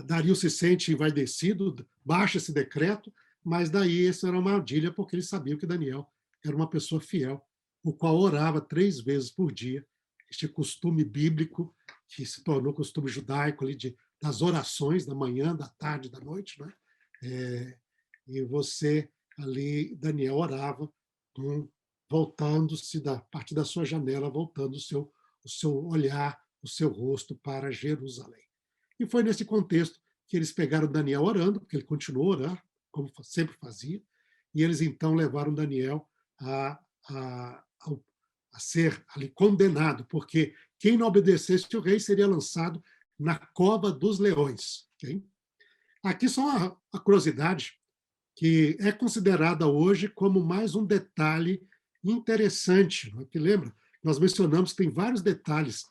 Dario se sente envaidecido, baixa esse decreto, mas daí essa era uma armadilha, porque ele sabia que Daniel era uma pessoa fiel, o qual orava 3 vezes por dia, este costume bíblico que se tornou costume judaico ali das orações da manhã, da tarde, da noite, né? E você ali, Daniel orava, voltando-se a partir da sua janela, voltando o seu olhar, o seu rosto para Jerusalém. E foi nesse contexto que eles pegaram Daniel orando, porque ele continuou a orar, como sempre fazia, e eles então levaram Daniel a ser ali condenado, porque quem não obedecesse o rei seria lançado na cova dos leões. Okay? Aqui só a curiosidade, que é considerada hoje como mais um detalhe interessante, que lembra? Nós mencionamos que tem vários detalhes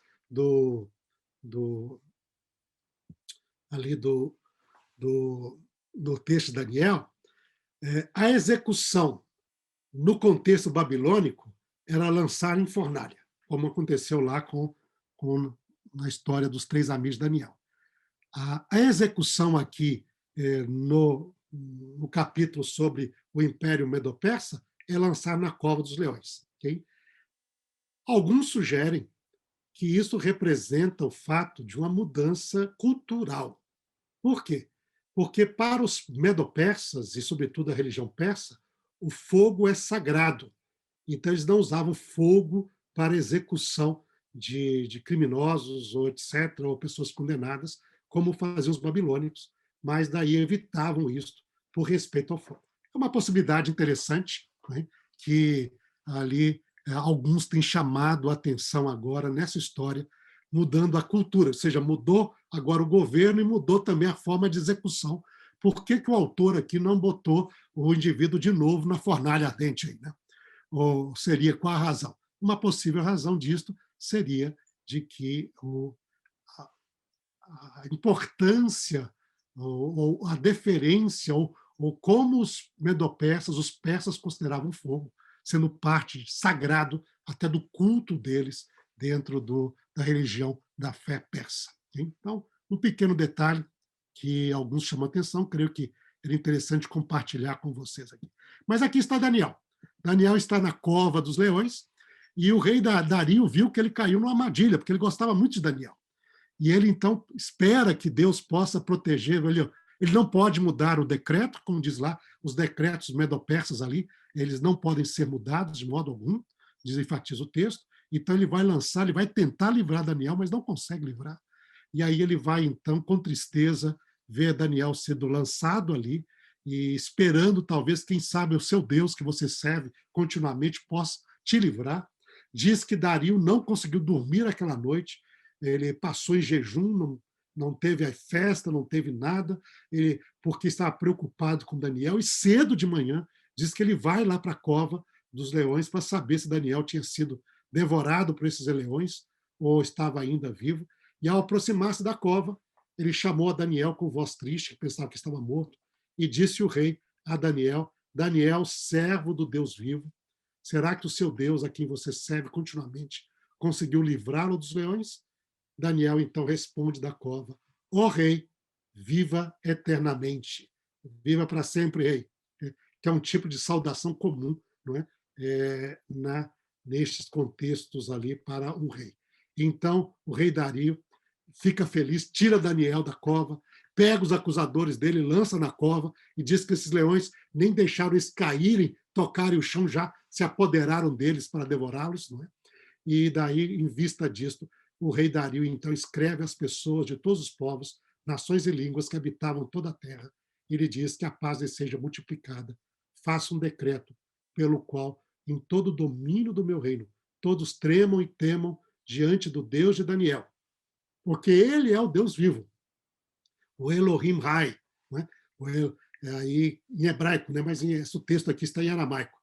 ali do texto de Daniel. A execução no contexto babilônico era lançar em fornalha, como aconteceu lá na história dos 3 amigos de Daniel. A execução aqui no capítulo sobre o Império Medo-Persa é lançar na cova dos leões. Okay? Alguns sugerem que isso representa o fato de uma mudança cultural. Por quê? Porque para os medo-persas, e sobretudo a religião persa, o fogo é sagrado. Então, eles não usavam fogo para execução de criminosos, ou etc., ou pessoas condenadas, como faziam os babilônicos, mas daí evitavam isso por respeito ao fogo. É uma possibilidade interessante, né, que ali alguns têm chamado a atenção agora nessa história, mudando a cultura, ou seja, mudou agora o governo e mudou também a forma de execução. Por que, que o autor aqui não botou o indivíduo de novo na fornalha ardente aí, né? Ou seria qual a razão? Uma possível razão disto seria de que a importância ou a deferência ou como os medo-persas, os persas consideravam o fogo, sendo parte sagrado até do culto deles dentro da religião da fé persa. Então, um pequeno detalhe que alguns chamam a atenção, creio que era interessante compartilhar com vocês aqui. Mas aqui está Daniel. Daniel está na cova dos leões e o rei Dario viu que ele caiu numa armadilha, porque ele gostava muito de Daniel. E ele, então, espera que Deus possa proteger ele. Ele não pode mudar o decreto, como diz lá, os decretos medo-persas ali, eles não podem ser mudados de modo algum, enfatiza o texto. Então, ele vai lançar, ele vai tentar livrar Daniel, mas não consegue livrar. E aí ele vai, então, com tristeza, ver Daniel sendo lançado ali e esperando, talvez, quem sabe, o seu Deus que você serve continuamente possa te livrar. Diz que Dario não conseguiu dormir aquela noite, ele passou em jejum, não teve a festa, não teve nada, porque estava preocupado com Daniel, e cedo de manhã diz que ele vai lá para a cova dos leões para saber se Daniel tinha sido devorado por esses leões ou estava ainda vivo. E ao aproximar-se da cova, ele chamou a Daniel com voz triste, que pensava que estava morto, e disse o rei a Daniel: Daniel, servo do Deus vivo, será que o seu Deus, a quem você serve continuamente, conseguiu livrá-lo dos leões? Daniel então responde da cova: ó rei, viva eternamente, viva para sempre, rei, que é um tipo de saudação comum, não é? Nestes contextos ali para um rei. Então, o rei Dario fica feliz, tira Daniel da cova, pega os acusadores dele, lança na cova e diz que esses leões nem deixaram eles caírem, tocarem o chão, já se apoderaram deles para devorá-los, não é? E daí, em vista disto, o rei Dario, então, escreve às pessoas de todos os povos, nações e línguas que habitavam toda a terra, e lhe diz que a paz lhe seja multiplicada. Faça um decreto pelo qual, em todo o domínio do meu reino, todos tremam e temam diante do Deus de Daniel, porque ele é o Deus vivo, o Elohim Rai, né? Aí em hebraico, né? Mas esse texto aqui está em aramaico.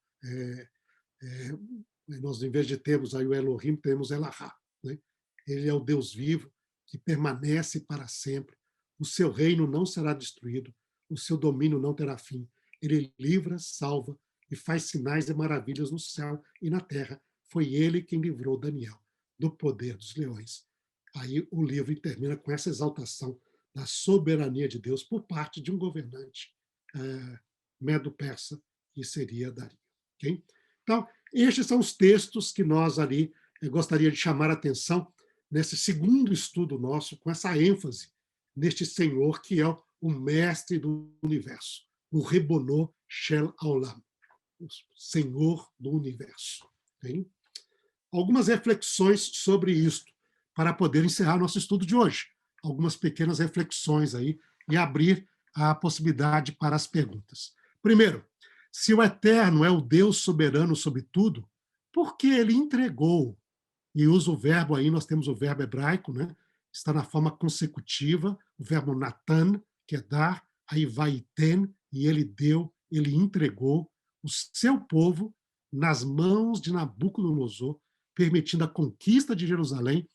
Nós, em vez de termos aí o Elohim, temos Elahá, né? Ele é o Deus vivo que permanece para sempre. O seu reino não será destruído, o seu domínio não terá fim. Ele livra, salva e faz sinais e maravilhas no céu e na terra. Foi ele quem livrou Daniel do poder dos leões. Aí o livro termina com essa exaltação da soberania de Deus por parte de um governante medo-persa, que seria Dario. Okay? Então, estes são os textos que nós ali gostaria de chamar a atenção nesse segundo estudo nosso, com essa ênfase neste Senhor que é o mestre do universo, o Rebono Shel Haolam, o Senhor do universo. Okay? Algumas reflexões sobre isto, para poder encerrar nosso estudo de hoje. Algumas pequenas reflexões aí e abrir a possibilidade para as perguntas. Primeiro, se o Eterno é o Deus soberano sobre tudo, por que ele entregou? E usa o verbo aí, nós temos o verbo hebraico, né? Está na forma consecutiva, o verbo natan, que é dar, aí vai ten, e ele deu, ele entregou o seu povo nas mãos de Nabucodonosor, permitindo a conquista de Jerusalém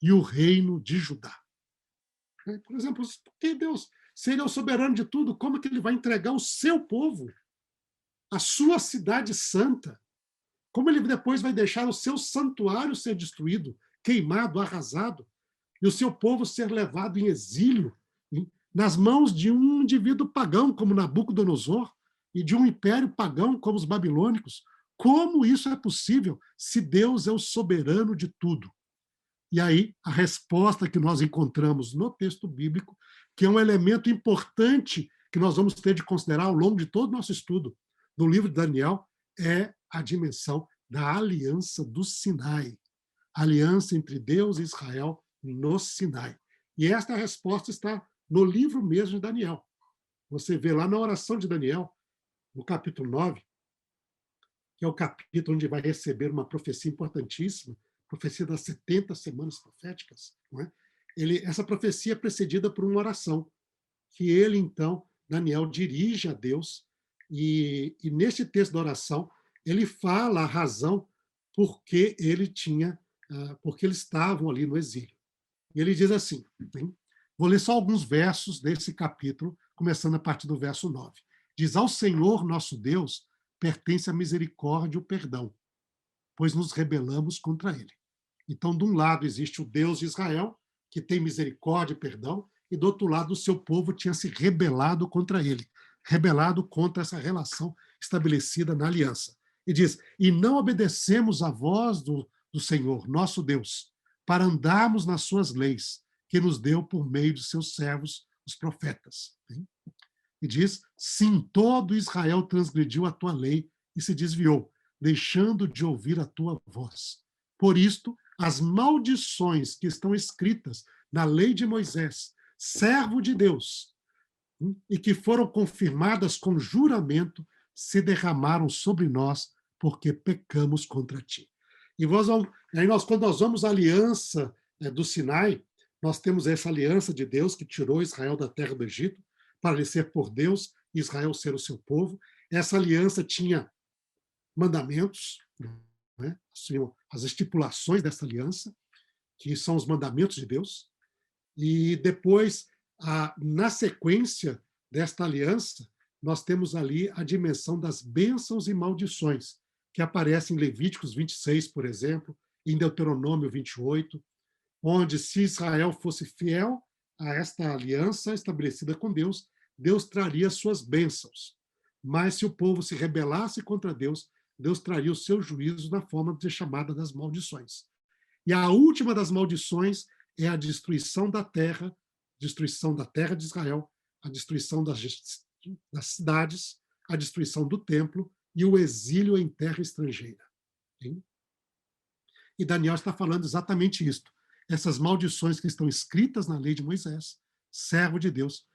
e o reino de Judá. Por exemplo, porque Deus, se ele é o soberano de tudo, como que ele vai entregar o seu povo, a sua cidade santa? Como ele depois vai deixar o seu santuário ser destruído, queimado, arrasado, e o seu povo ser levado em exílio nas mãos de um indivíduo pagão como Nabucodonosor e de um império pagão como os babilônicos. Como isso é possível se Deus é o soberano de tudo? E aí, a resposta que nós encontramos no texto bíblico, que é um elemento importante que nós vamos ter de considerar ao longo de todo o nosso estudo do livro de Daniel, é a dimensão da aliança do Sinai. A aliança entre Deus e Israel no Sinai. E esta resposta está no livro mesmo de Daniel. Você vê lá na oração de Daniel, no capítulo 9, que é o capítulo onde vai receber uma profecia importantíssima, profecia das 70 semanas proféticas. Não é? Essa profecia é precedida por uma oração, que ele, então, Daniel, dirige a Deus, e neste texto da oração, ele fala a razão por que porque eles estavam ali no exílio. E ele diz assim, hein? Vou ler só alguns versos desse capítulo, começando a partir do verso 9. Diz, ao Senhor nosso Deus pertence a misericórdia e o perdão, pois nos rebelamos contra ele. Então, de um lado existe o Deus de Israel, que tem misericórdia e perdão, e do outro lado o seu povo tinha se rebelado contra ele, rebelado contra essa relação estabelecida na aliança. E diz, e não obedecemos à voz do Senhor, nosso Deus, para andarmos nas suas leis, que nos deu por meio de seus servos, os profetas. E diz, sim, todo Israel transgrediu a tua lei e se desviou, deixando de ouvir a tua voz. Por isto, as maldições que estão escritas na lei de Moisés, servo de Deus, e que foram confirmadas com juramento, se derramaram sobre nós, porque pecamos contra ti. E quando nós vamos à aliança do Sinai, nós temos essa aliança de Deus que tirou Israel da terra do Egito, para lhe ser por Deus, Israel ser o seu povo. Essa aliança tinha mandamentos, né? As estipulações dessa aliança, que são os mandamentos de Deus, e depois, na sequência desta aliança, nós temos ali a dimensão das bênçãos e maldições, que aparecem em Levíticos 26, por exemplo, em Deuteronômio 28, onde, se Israel fosse fiel a esta aliança estabelecida com Deus, Deus traria suas bênçãos. Mas se o povo se rebelasse contra Deus, Deus traria o seu juízo na forma de chamada das maldições. E a última das maldições é a destruição da terra de Israel, a destruição das cidades, a destruição do templo e o exílio em terra estrangeira. E Daniel está falando exatamente isto. Essas maldições que estão escritas na lei de Moisés, servo de Deus,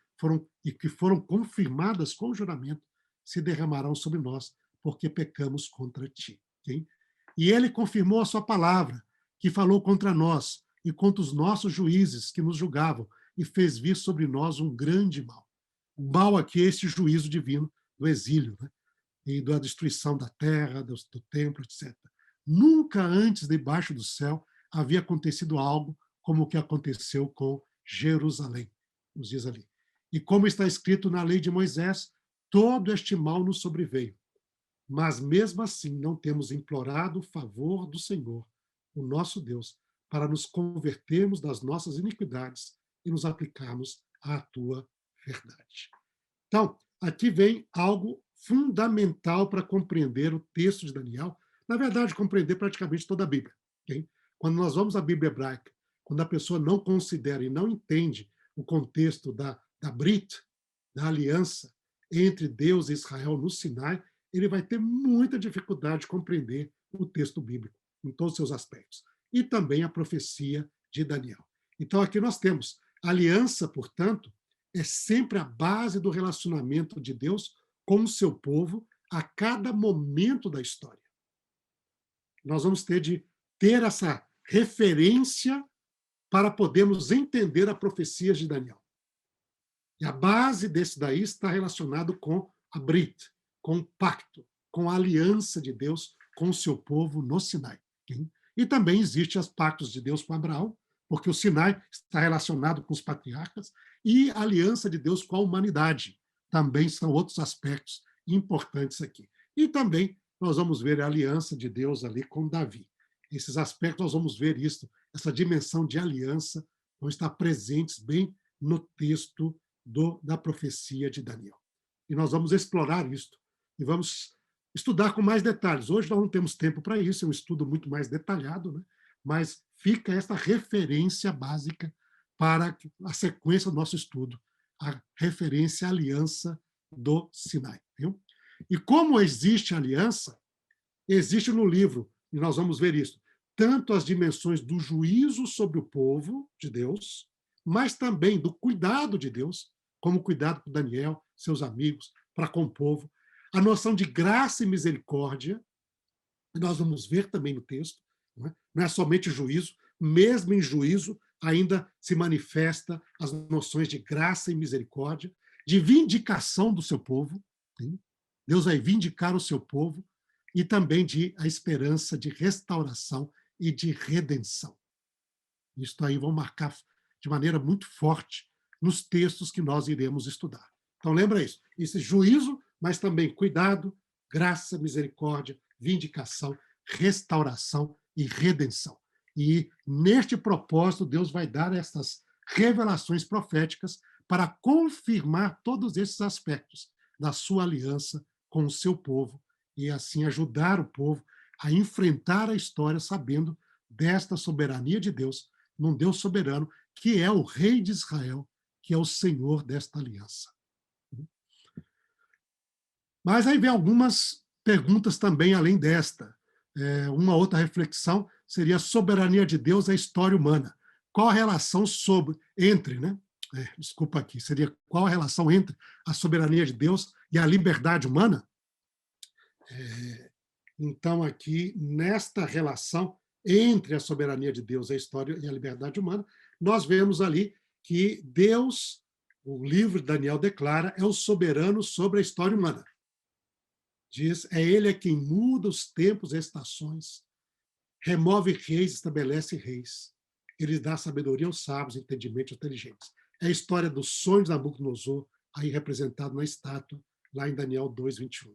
que foram confirmadas com juramento, se derramarão sobre nós, porque pecamos contra ti. E ele confirmou a sua palavra, que falou contra nós e contra os nossos juízes que nos julgavam, e fez vir sobre nós um grande mal. O mal aqui é esse juízo divino do exílio, né? E da destruição da terra, do templo, etc. Nunca antes, debaixo do céu, havia acontecido algo como o que aconteceu com Jerusalém, nos diz ali. E como está escrito na lei de Moisés, todo este mal nos sobreveio. Mas mesmo assim não temos implorado o favor do Senhor, o nosso Deus, para nos convertermos das nossas iniquidades e nos aplicarmos à tua verdade. Então, aqui vem algo fundamental para compreender o texto de Daniel, na verdade, compreender praticamente toda a Bíblia. Okay? Quando nós vamos à Bíblia hebraica, quando a pessoa não considera e não entende o contexto da Brit, da aliança entre Deus e Israel no Sinai, ele vai ter muita dificuldade de compreender o texto bíblico em todos os seus aspectos. E também a profecia de Daniel. Então, aqui nós temos a aliança, portanto, é sempre a base do relacionamento de Deus com o seu povo a cada momento da história. Nós vamos ter de ter essa referência para podermos entender a profecia de Daniel. E a base desse daí está relacionado com a Brit, com o pacto, com a aliança de Deus com o seu povo no Sinai. E também existem os pactos de Deus com Abraão, porque o Sinai está relacionado com os patriarcas, e a aliança de Deus com a humanidade. Também são outros aspectos importantes aqui. E também nós vamos ver a aliança de Deus ali com Davi. Esses aspectos nós vamos ver isso, essa dimensão de aliança vão estar presentes bem no texto da profecia de Daniel. E nós vamos explorar isso e vamos estudar com mais detalhes. Hoje nós não temos tempo para isso, é um estudo muito mais detalhado, né? Mas fica essa referência básica para a sequência do nosso estudo, a referência à aliança do Sinai. Viu? E como existe aliança, existe no livro, e nós vamos ver isso, tanto as dimensões do juízo sobre o povo de Deus, mas também do cuidado de Deus, como cuidado com Daniel, seus amigos, para com o povo, a noção de graça e misericórdia, e nós vamos ver também no texto, não é somente juízo, mesmo em juízo ainda se manifesta as noções de graça e misericórdia, de vindicação do seu povo, sim? Deus vai vindicar o seu povo, e também de a esperança de restauração e de redenção. Isto aí vão marcar de maneira muito forte nos textos que nós iremos estudar. Então lembra isso, esse juízo, mas também cuidado, graça, misericórdia, vindicação, restauração e redenção. E neste propósito Deus vai dar essas revelações proféticas para confirmar todos esses aspectos da sua aliança com o seu povo e assim ajudar o povo a enfrentar a história sabendo desta soberania de Deus, num Deus soberano, que é o Rei de Israel, que é o Senhor desta aliança. Mas aí vem algumas perguntas também além desta. Uma outra reflexão seria a soberania de Deus à história humana. Qual a relação entre, né? Desculpa aqui, seria qual a relação entre a soberania de Deus e a liberdade humana? Então, aqui, nesta relação entre a soberania de Deus, a história e a liberdade humana, nós vemos ali que Deus, o livro de Daniel declara, é o soberano sobre a história humana. Diz, ele quem muda os tempos e estações, remove reis, estabelece reis. Ele dá sabedoria aos sábios, entendimento aos inteligentes. É a história dos sonhos de Nabucodonosor, aí representado na estátua, lá em Daniel 2:21.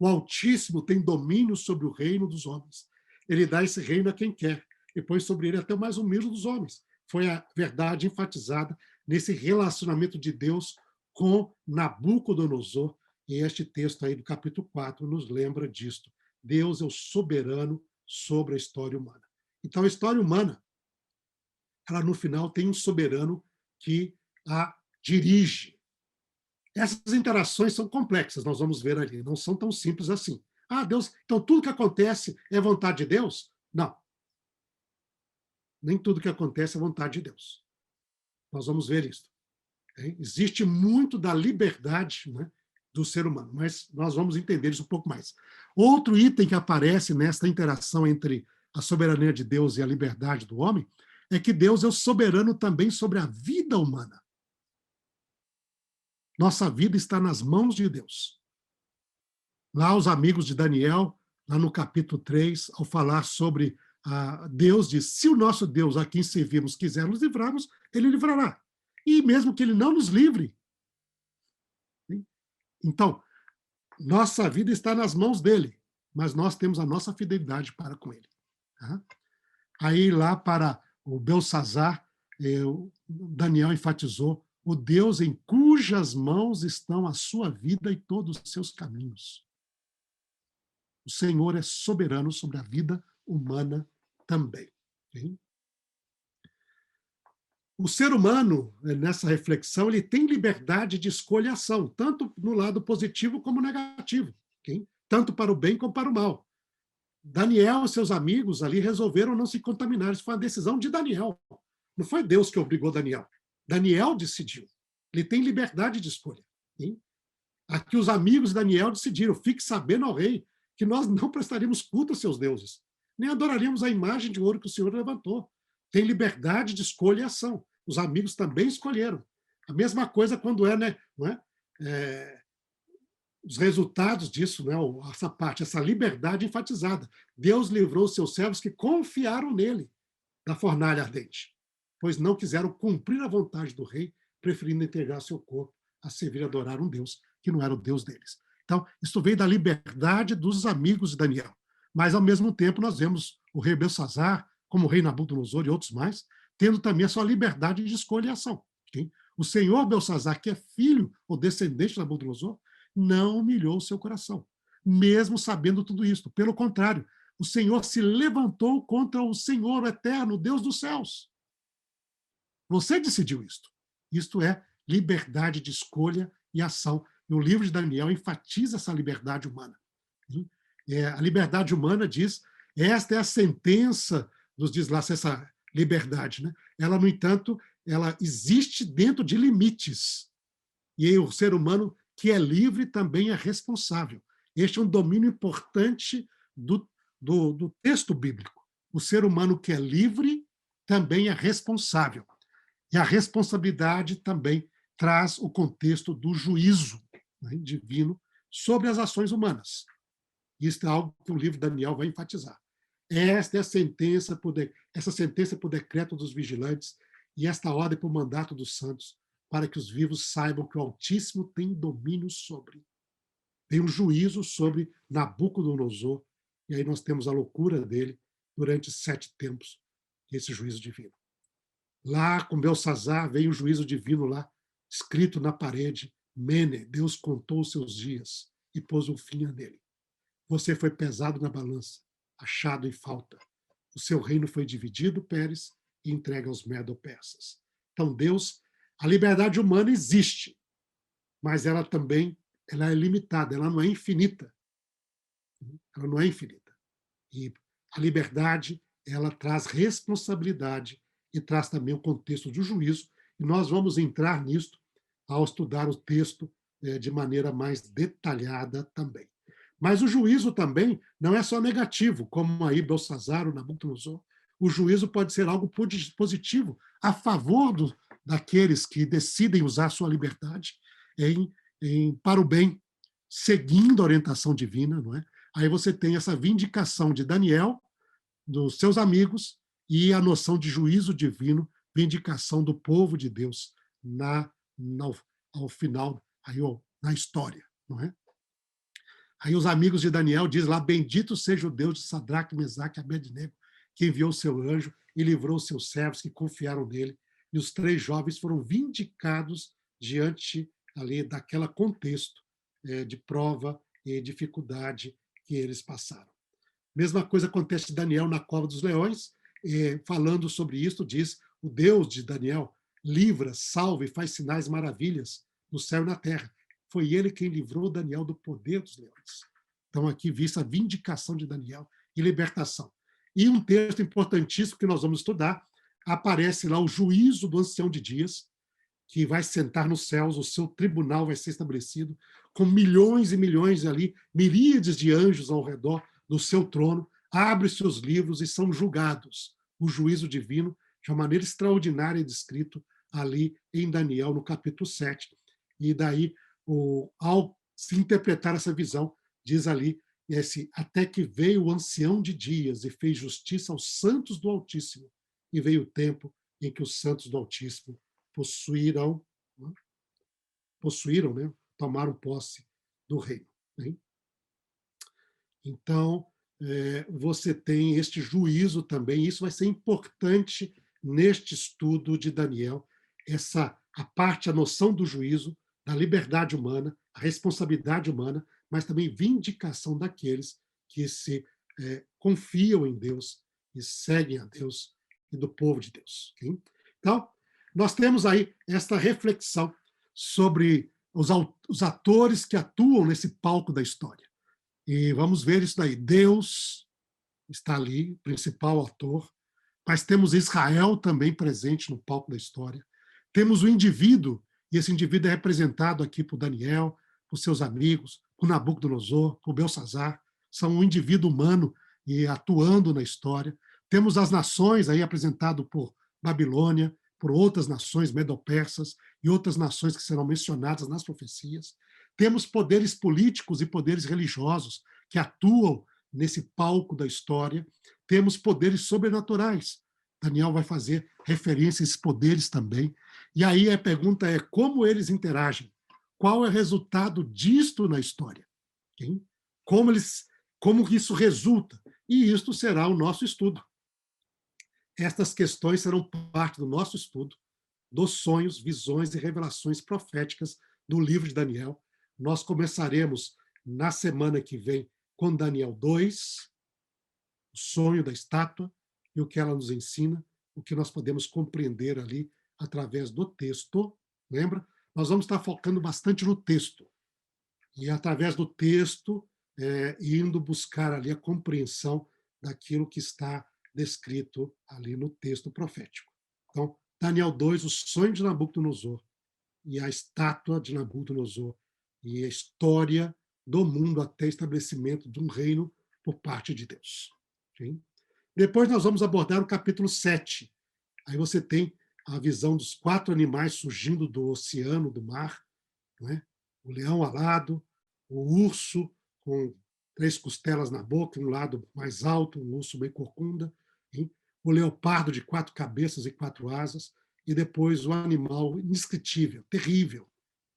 O Altíssimo tem domínio sobre o reino dos homens. Ele dá esse reino a quem quer e põe sobre ele até o mais humilde dos homens. Foi a verdade enfatizada nesse relacionamento de Deus com Nabucodonosor, e este texto aí do capítulo 4 nos lembra disto. Deus é o soberano sobre a história humana. Então, a história humana, ela no final tem um soberano que a dirige. Essas interações são complexas, nós vamos ver ali, não são tão simples assim. Deus, então tudo que acontece é vontade de Deus? Não. Nem tudo que acontece é vontade de Deus. Nós vamos ver isso. Existe muito da liberdade, né, do ser humano, mas nós vamos entender isso um pouco mais. Outro item que aparece nesta interação entre a soberania de Deus e a liberdade do homem é que Deus é o soberano também sobre a vida humana. Nossa vida está nas mãos de Deus. Lá os amigos de Daniel, lá no capítulo 3, ao falar sobre Deus, diz, se o nosso Deus a quem servimos quiser nos livrarmos, ele livrará. E mesmo que ele não nos livre. Então, nossa vida está nas mãos dele, mas nós temos a nossa fidelidade para com ele. Aí lá para o Belsassar, Daniel enfatizou o Deus em cujas mãos estão a sua vida e todos os seus caminhos. O Senhor é soberano sobre a vida humana também. Okay? O ser humano, nessa reflexão, ele tem liberdade de escolha e ação, tanto no lado positivo como negativo, okay? Tanto para o bem como para o mal. Daniel e seus amigos ali resolveram não se contaminar, isso foi uma decisão de Daniel. Não foi Deus que obrigou Daniel. Daniel decidiu. Ele tem liberdade de escolha. Hein? Aqui os amigos de Daniel decidiram, fique sabendo ao rei que nós não prestaríamos culto aos seus deuses, nem adoraríamos a imagem de ouro que o Senhor levantou. Tem liberdade de escolha e ação. Os amigos também escolheram. A mesma coisa quando os resultados disso, né, essa parte, essa liberdade enfatizada. Deus livrou os seus servos que confiaram nele da fornalha ardente, pois não quiseram cumprir a vontade do rei, preferindo entregar seu corpo a servir e adorar um Deus que não era o Deus deles. Então, isso veio da liberdade dos amigos de Daniel. Mas, ao mesmo tempo, nós vemos o rei Belsassar, como o rei Nabucodonosor e outros mais, tendo também a sua liberdade de escolha e ação. Okay? O senhor Belsazar, que é filho ou descendente de Nabucodonosor, não humilhou o seu coração, mesmo sabendo tudo isso. Pelo contrário, o Senhor se levantou contra o Senhor, o eterno, o Deus dos céus. Você decidiu isto. Isto é liberdade de escolha e ação. E o livro de Daniel enfatiza essa liberdade humana. A liberdade humana diz, esta é a sentença dos deslaços, essa liberdade. Né? Ela, no entanto, ela existe dentro de limites. E o ser humano que é livre também é responsável. Este é um domínio importante do texto bíblico. O ser humano que é livre também é responsável. E a responsabilidade também traz o contexto do juízo, né, divino sobre as ações humanas. Isso é algo que o livro de Daniel vai enfatizar. Esta é a sentença essa sentença por decreto dos vigilantes e esta ordem por mandato dos santos, para que os vivos saibam que o Altíssimo tem domínio sobre. Tem um juízo sobre Nabucodonosor, e aí nós temos a loucura dele durante 7 tempos, esse juízo divino. Lá com Belsazar veio o juízo divino lá, escrito na parede, Mene, Deus contou os seus dias e pôs um fim a nele. Você foi pesado na balança, achado em falta. O seu reino foi dividido, Pérez, e entregue aos medo-persas. Então, Deus, a liberdade humana existe, mas ela também é limitada, ela não é infinita. Ela não é infinita. E a liberdade, ela traz responsabilidade e traz também o contexto do juízo, e nós vamos entrar nisto ao estudar o texto de maneira mais detalhada também. Mas o juízo também não é só negativo, como aí Belsazar, o Nabucodonosor. O juízo pode ser algo positivo, a favor daqueles que decidem usar sua liberdade para o bem, seguindo a orientação divina, não é? Aí você tem essa vindicação de Daniel, dos seus amigos, e a noção de juízo divino, vindicação do povo de Deus ao final, aí, na história, não é? Aí os amigos de Daniel dizem lá, bendito seja o Deus de Sadraque, Mesaque e Abednego, que enviou o seu anjo e livrou os seus servos que confiaram nele. E os 3 jovens foram vindicados diante ali daquele contexto de prova e dificuldade que eles passaram. Mesma coisa acontece de Daniel na cova dos leões, falando sobre isso, diz, o Deus de Daniel livra, salva e faz sinais maravilhas no céu e na terra. Foi ele quem livrou Daniel do poder dos leões. Então, aqui vista a vindicação de Daniel e libertação. E um texto importantíssimo que nós vamos estudar, aparece lá o juízo do ancião de dias, que vai sentar nos céus, o seu tribunal vai ser estabelecido, com milhões e milhões ali, miríades de anjos ao redor do seu trono, abre-se os livros e são julgados. O juízo divino, de uma maneira extraordinária, descrito ali em Daniel, no capítulo 7. E daí, ao se interpretar essa visão, diz ali, até que veio o ancião de dias e fez justiça aos santos do Altíssimo, e veio o tempo em que os santos do Altíssimo possuíram, né, tomaram posse do reino. Né? Então, você tem este juízo também, isso vai ser importante neste estudo de Daniel, a noção do juízo, da liberdade humana, a responsabilidade humana, mas também vindicação daqueles que se confiam em Deus e seguem a Deus e do povo de Deus. Okay? Então, nós temos aí esta reflexão sobre os atores que atuam nesse palco da história. E vamos ver isso daí. Deus está ali, principal ator, mas temos Israel também presente no palco da história. Temos o indivíduo, e esse indivíduo é representado aqui por Daniel, por seus amigos, por Nabucodonosor, por Belsazar, são um indivíduo humano e atuando na história. Temos as nações aí apresentado por Babilônia, por outras nações medo-persas e outras nações que serão mencionadas nas profecias. Temos poderes políticos e poderes religiosos que atuam nesse palco da história. Temos poderes sobrenaturais. Daniel vai fazer referência a esses poderes também. E aí a pergunta é como eles interagem? Qual é o resultado disto na história? Hein? Como isso resulta? E isto será o nosso estudo. Estas questões serão parte do nosso estudo dos sonhos, visões e revelações proféticas do livro de Daniel. Nós começaremos na semana que vem com Daniel 2, o sonho da estátua e o que ela nos ensina, o que nós podemos compreender ali através do texto. Lembra? Nós vamos estar focando bastante no texto. E através do texto, indo buscar ali a compreensão daquilo que está descrito ali no texto profético. Então, Daniel 2, o sonho de Nabucodonosor e a estátua de Nabucodonosor e a história do mundo até estabelecimento de um reino por parte de Deus. Sim? Depois nós vamos abordar o capítulo 7. Aí você tem a visão dos 4 animais surgindo do oceano, do mar, não é? O leão alado, o urso com 3 costelas na boca, um lado mais alto, um urso bem corcunda, hein? O leopardo de 4 cabeças e 4 asas, e depois o animal indescritível, terrível,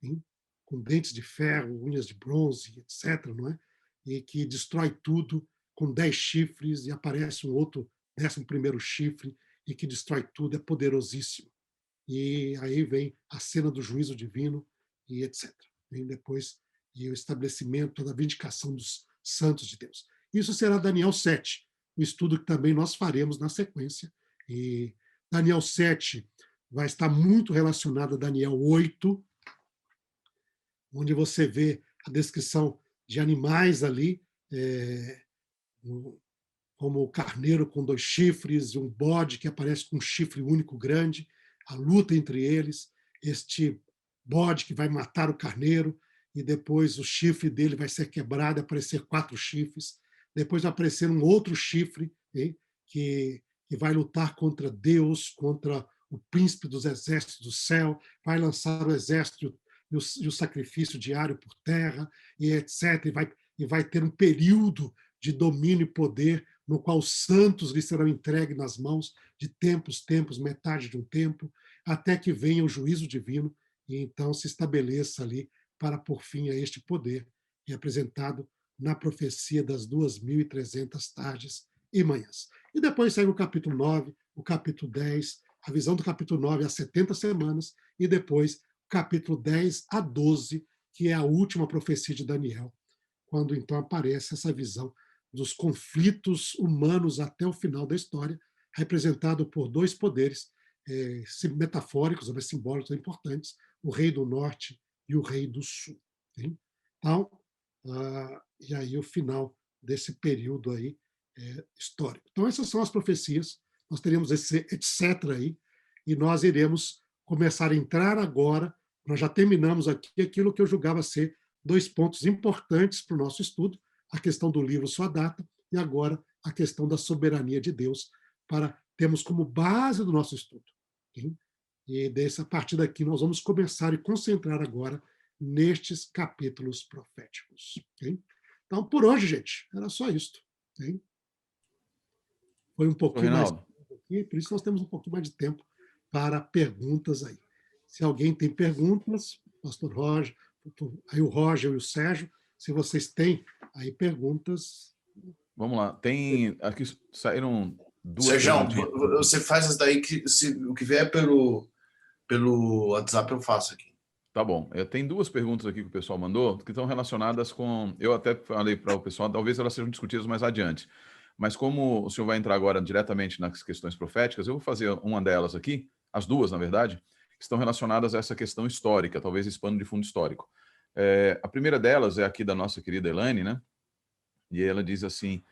hein? Com dentes de ferro, unhas de bronze, etc., não é? E que destrói tudo com 10 chifres, e aparece um outro 11º chifre, e que destrói tudo, é poderosíssimo. E aí vem a cena do juízo divino, e etc. Vem depois e o estabelecimento da vindicação dos santos de Deus. Isso será Daniel 7, um estudo que também nós faremos na sequência. E Daniel 7 vai estar muito relacionado a Daniel 8, onde você vê a descrição de animais ali, como o carneiro com 2 chifres e um bode que aparece com um chifre único grande, a luta entre eles, este bode que vai matar o carneiro, e depois o chifre dele vai ser quebrado, aparecer 4 chifres, depois vai aparecer um outro chifre, hein, que vai lutar contra Deus, contra o príncipe dos exércitos do céu, vai lançar o exército e o sacrifício diário por terra, e etc. E vai ter um período de domínio e poder no qual os santos lhe serão entregues nas mãos de tempos, metade de um tempo, até que venha o juízo divino e então se estabeleça ali para por fim a este poder, representado na profecia das 2.300 tardes e manhãs. E depois segue o capítulo 9, o capítulo 10, a visão do capítulo 9 às 70 semanas, e depois o capítulo 10 a 12, que é a última profecia de Daniel, quando então aparece essa visão dos conflitos humanos até o final da história, representado por 2 poderes metafóricos, mas simbólicos importantes, o rei do norte e o rei do sul. Hein? Então, e aí o final desse período aí histórico. Então, essas são as profecias, nós teremos esse etc. aí, e nós iremos começar a entrar agora, nós já terminamos aqui aquilo que eu julgava ser 2 pontos importantes para o nosso estudo, a questão do livro, sua data, e agora a questão da soberania de Deus, para termos como base do nosso estudo. Hein? E a partir daqui nós vamos começar e concentrar agora nestes capítulos proféticos. Hein? Então, por hoje, gente, era só isso. Hein? Foi um pouquinho mais aqui, por isso nós temos um pouquinho mais de tempo para perguntas aí. Se alguém tem perguntas, pastor Roger, aí o Roger e o Sérgio, se vocês têm aí perguntas. Vamos lá. Tem aqui saíram 2 Sérgio, perguntas. você faz isso daí que o que vier pelo WhatsApp eu faço aqui. Tá bom. Tem 2 perguntas aqui que o pessoal mandou que estão relacionadas com. Eu até falei para o pessoal, talvez elas sejam discutidas mais adiante. Mas como o senhor vai entrar agora diretamente nas questões proféticas, eu vou fazer uma delas aqui, as 2, na verdade, que estão relacionadas a essa questão histórica, talvez esse pano de fundo histórico. A primeira delas é aqui da nossa querida Elaine, né? E ela diz assim: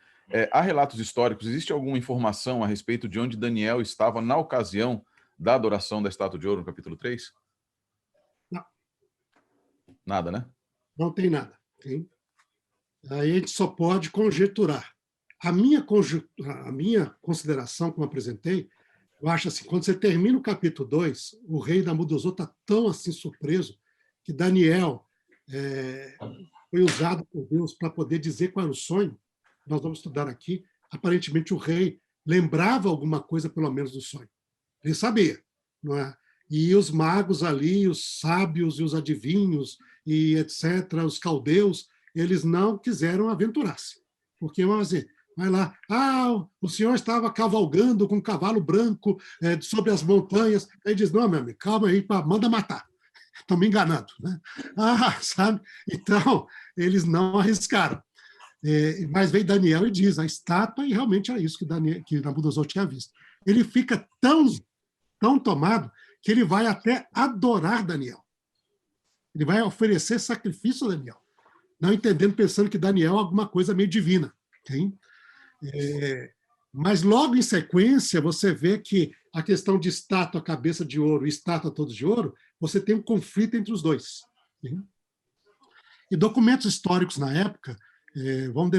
há relatos históricos, existe alguma informação a respeito de onde Daniel estava na ocasião da adoração da estátua de ouro no capítulo 3? Não. Nada, né? Não tem nada. Hein? Aí a gente só pode conjecturar. A minha consideração, como apresentei, eu acho assim, quando você termina o capítulo 2, o rei Nabucodonosor está tão assim surpreso que Daniel foi usado por Deus para poder dizer qual era o sonho. Nós vamos estudar aqui. Aparentemente, o rei lembrava alguma coisa, pelo menos, do sonho. Ele sabia, não é? E os magos ali, os sábios e os adivinhos, e etc., os caldeus, eles não quiseram aventurar-se. Porque, mas vai lá. O senhor estava cavalgando com um cavalo branco sobre as montanhas. Aí diz, não, meu amigo, calma aí, manda matar. Estão me enganando. Né? Sabe? Então, eles não arriscaram. Mas veio Daniel e diz a estátua, e realmente era isso que Nabucodonosor tinha visto. Ele fica tão tomado que ele vai até adorar Daniel. Ele vai oferecer sacrifício a Daniel, não entendendo, pensando que Daniel é alguma coisa meio divina. Okay? Mas logo em sequência, você vê que a questão de estátua cabeça de ouro e estátua toda de ouro, você tem um conflito entre os dois. Okay? E documentos históricos na época,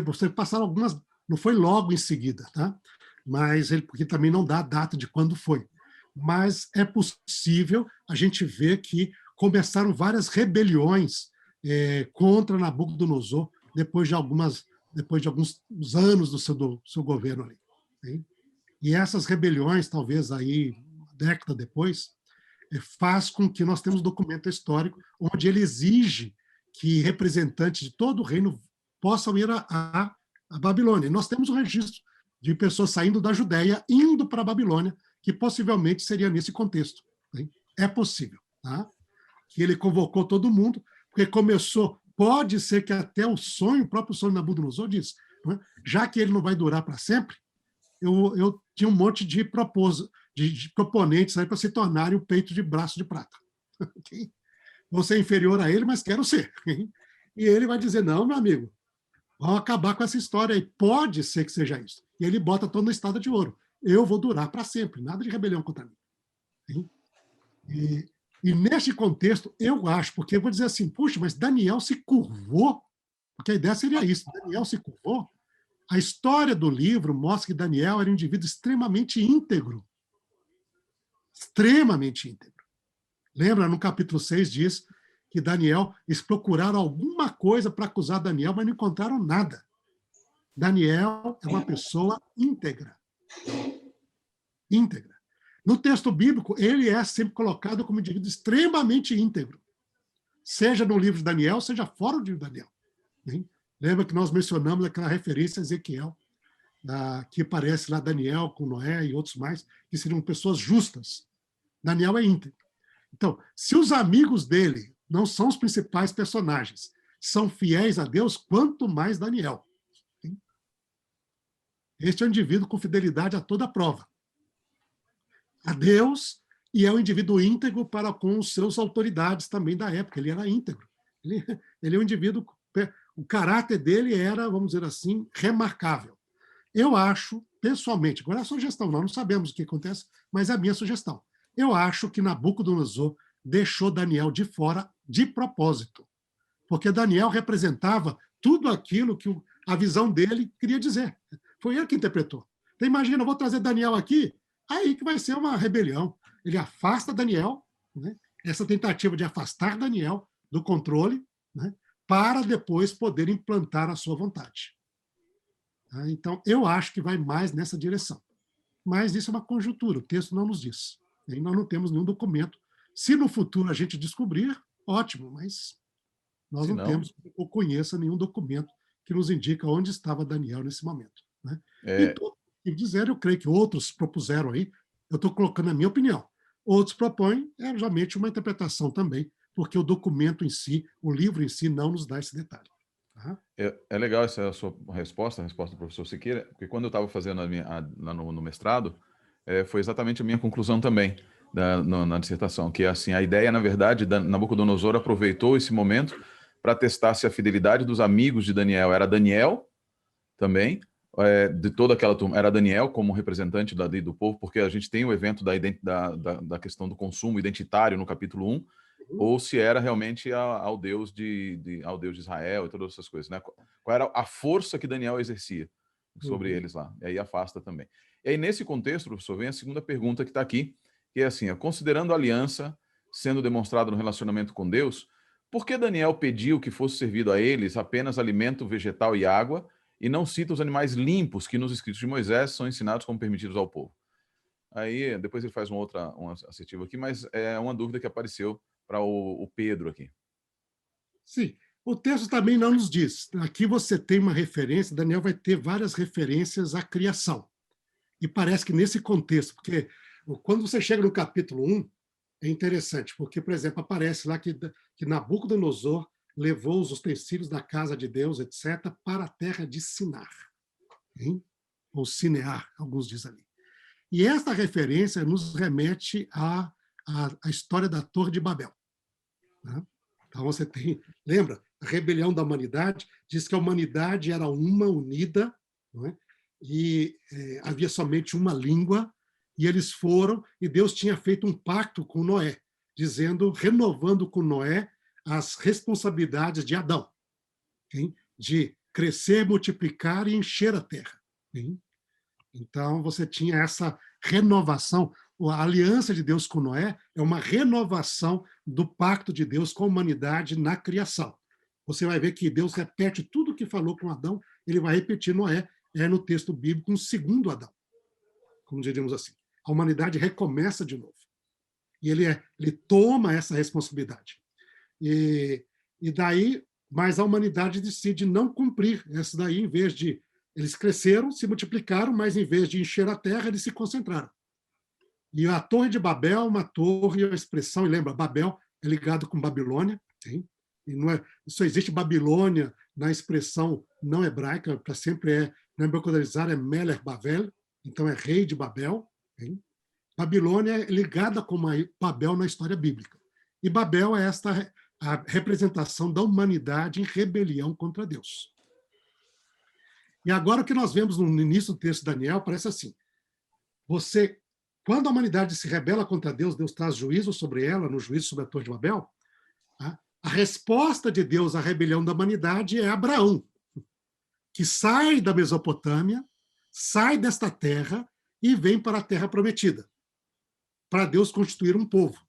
você passaram algumas, não foi logo em seguida, tá? Mas porque também não dá a data de quando foi. Mas é possível a gente ver que começaram várias rebeliões contra Nabucodonosor depois de alguns anos do seu governo ali. Hein? E essas rebeliões, talvez aí uma década depois, faz com que nós temos documento histórico onde ele exige que representantes de todo o reino possam ir a Babilônia. E nós temos um registro de pessoas saindo da Judéia, indo para a Babilônia, que possivelmente seria nesse contexto. Hein? É possível. Tá? Que ele convocou todo mundo, porque começou, pode ser que até o próprio sonho de Nabucodonosor diz, né? Já que ele não vai durar para sempre, eu tinha um monte de proponentes aí para se tornarem o peito de braço de prata. Okay? Vou ser inferior a ele, mas quero ser. E ele vai dizer, não, meu amigo, vamos acabar com essa história aí. Pode ser que seja isso. E ele bota todo no estado de ouro. Eu vou durar para sempre, nada de rebelião contra mim. E neste contexto, eu acho, porque eu vou dizer assim, puxa, mas Daniel se curvou, porque a ideia seria isso, Daniel se curvou. A história do livro mostra que Daniel era um indivíduo extremamente íntegro. Extremamente íntegro. Lembra, no capítulo 6 diz que eles procuraram alguma coisa para acusar Daniel, mas não encontraram nada. Daniel é uma pessoa íntegra. Íntegra. No texto bíblico, ele é sempre colocado como indivíduo extremamente íntegro. Seja no livro de Daniel, seja fora do livro de Daniel. Hein? Lembra que nós mencionamos aquela referência a Ezequiel, que aparece lá Daniel com Noé e outros mais, que seriam pessoas justas. Daniel é íntegro. Então, se os amigos dele não são os principais personagens, são fiéis a Deus, quanto mais Daniel. Hein? Este é um indivíduo com fidelidade a toda prova. A Deus, e é um indivíduo íntegro para com os seus autoridades também da época. Ele era íntegro. Ele é um indivíduo, o caráter dele era, vamos dizer assim, remarcável. Eu acho, pessoalmente, agora é a sugestão, nós não sabemos o que acontece, mas é a minha sugestão. Eu acho que Nabucodonosor deixou Daniel de fora de propósito, porque Daniel representava tudo aquilo que a visão dele queria dizer. Foi ele que interpretou. Então, imagina, eu vou trazer Daniel aqui, aí que vai ser uma rebelião. Ele afasta Daniel, né? Essa tentativa de afastar Daniel do controle, né? Para depois poder implantar a sua vontade. Então, eu acho que vai mais nessa direção. Mas isso é uma conjuntura, o texto não nos diz. E nós não temos nenhum documento. Se no futuro a gente descobrir, ótimo, mas nós não temos ou conheça nenhum documento que nos indica onde estava Daniel nesse momento. Né? E tudo que dizer, eu creio que outros propuseram aí, eu estou colocando a minha opinião. Outros propõem, geralmente, uma interpretação também, porque o documento em si, o livro em si, não nos dá esse detalhe. É legal essa a sua resposta, a resposta do professor Siqueira, porque quando eu estava fazendo lá no mestrado, foi exatamente a minha conclusão também na dissertação, que é assim, a ideia, na verdade, Nabucodonosor aproveitou esse momento para testar se a fidelidade dos amigos de Daniel era Daniel também, de toda aquela turma, era Daniel como representante do povo, porque a gente tem o evento da questão do consumo identitário no capítulo 1, ou se era realmente ao Deus ao Deus de Israel e todas essas coisas, né? Qual era a força que Daniel exercia sobre eles lá? E aí afasta também. E aí, nesse contexto, professor, vem a segunda pergunta que está aqui, que é assim, considerando a aliança sendo demonstrada no relacionamento com Deus, por que Daniel pediu que fosse servido a eles apenas alimento vegetal e água, e não cita os animais limpos que nos escritos de Moisés são ensinados como permitidos ao povo? Aí, depois ele faz um assertivo aqui, mas é uma dúvida que apareceu para o Pedro aqui. Sim, O texto também não nos diz. Aqui você tem uma referência, Daniel vai ter várias referências à criação. E parece que nesse contexto, porque quando você chega no capítulo 1, é interessante, porque, por exemplo, aparece lá que Nabucodonosor levou os utensílios da casa de Deus, etc., para a terra de Sinar, hein? Ou Sinear, alguns dizem ali. E esta referência nos remete à história da Torre de Babel, né? Então você tem, lembra, a rebelião da humanidade diz que a humanidade era uma unida, não é? E havia somente uma língua, e eles foram, e Deus tinha feito um pacto com Noé, dizendo, renovando com Noé as responsabilidades de Adão, hein? De crescer, multiplicar e encher a terra, hein? Então você tinha essa renovação. A aliança de Deus com Noé é uma renovação do pacto de Deus com a humanidade na criação. Você vai ver que Deus repete tudo o que falou com Adão, ele vai repetir Noé, no texto bíblico, um segundo Adão, como diríamos assim. A humanidade recomeça de novo. E ele toma essa responsabilidade. E daí, mas a humanidade decide não cumprir essa daí, em vez de... Eles cresceram, se multiplicaram, mas em vez de encher a terra, eles se concentraram. E a Torre de Babel, uma torre, a expressão, e lembra, Babel é ligado com Babilônia, hein? E não é, só existe Babilônia na expressão não hebraica, para sempre Nabucodonosor é Melech Bavel, então é rei de Babel, hein? Babilônia é ligada com Babel na história bíblica. E Babel é a representação da humanidade em rebelião contra Deus. E agora o que nós vemos no início do texto de Daniel parece assim: quando a humanidade se rebela contra Deus, Deus traz juízo sobre ela, no juízo sobre a Torre de Babel. A resposta de Deus à rebelião da humanidade é Abraão, que sai da Mesopotâmia, sai desta terra e vem para a terra prometida, para Deus constituir um povo,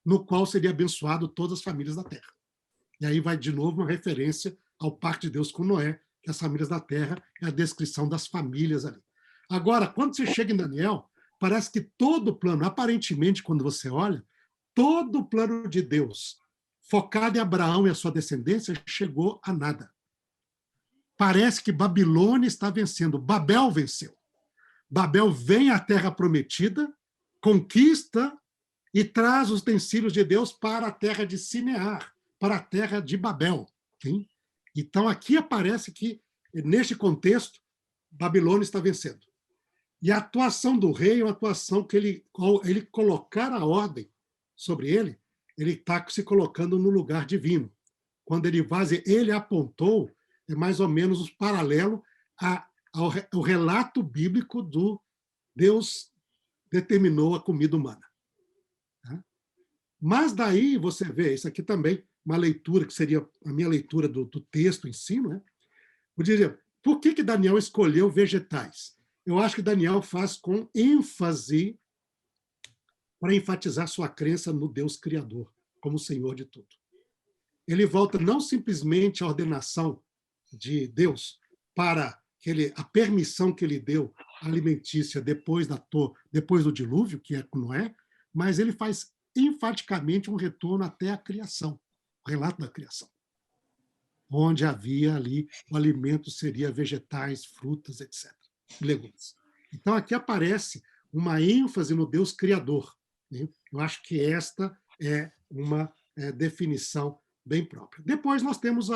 no qual seria abençoado todas as famílias da terra. E aí vai de novo uma referência ao pacto de Deus com Noé, que as famílias da terra é a descrição das famílias ali. Agora, quando você chega em Daniel, parece que todo o plano, aparentemente, quando você olha, todo o plano de Deus, focado em Abraão e a sua descendência, chegou a nada. Parece que Babilônia está vencendo, Babel venceu. Babel vem à terra prometida, conquista e traz os utensílios de Deus para a terra de Sinear, para a terra de Babel. Hein? Então, aqui aparece que, neste contexto, Babilônia está vencendo. E a atuação do rei é uma atuação que ele colocar a ordem sobre ele está se colocando no lugar divino. Quando ele vai dizer, ele apontou, é mais ou menos o paralelo ao relato bíblico do Deus determinou a comida humana. Mas daí você vê, isso aqui também, uma leitura que seria a minha leitura do texto em si, né? Eu diria, por que Daniel escolheu vegetais? Eu acho que Daniel faz com ênfase para enfatizar sua crença no Deus Criador, como Senhor de tudo. Ele volta não simplesmente à ordenação de Deus para a permissão que ele deu alimentícia depois do dilúvio, que é com Noé, mas ele faz enfaticamente um retorno até a criação, o relato da criação, onde havia ali o alimento seria vegetais, frutas, etc., legumes. Então aqui aparece uma ênfase no Deus Criador, né? Eu acho que esta é uma definição bem própria. Depois nós temos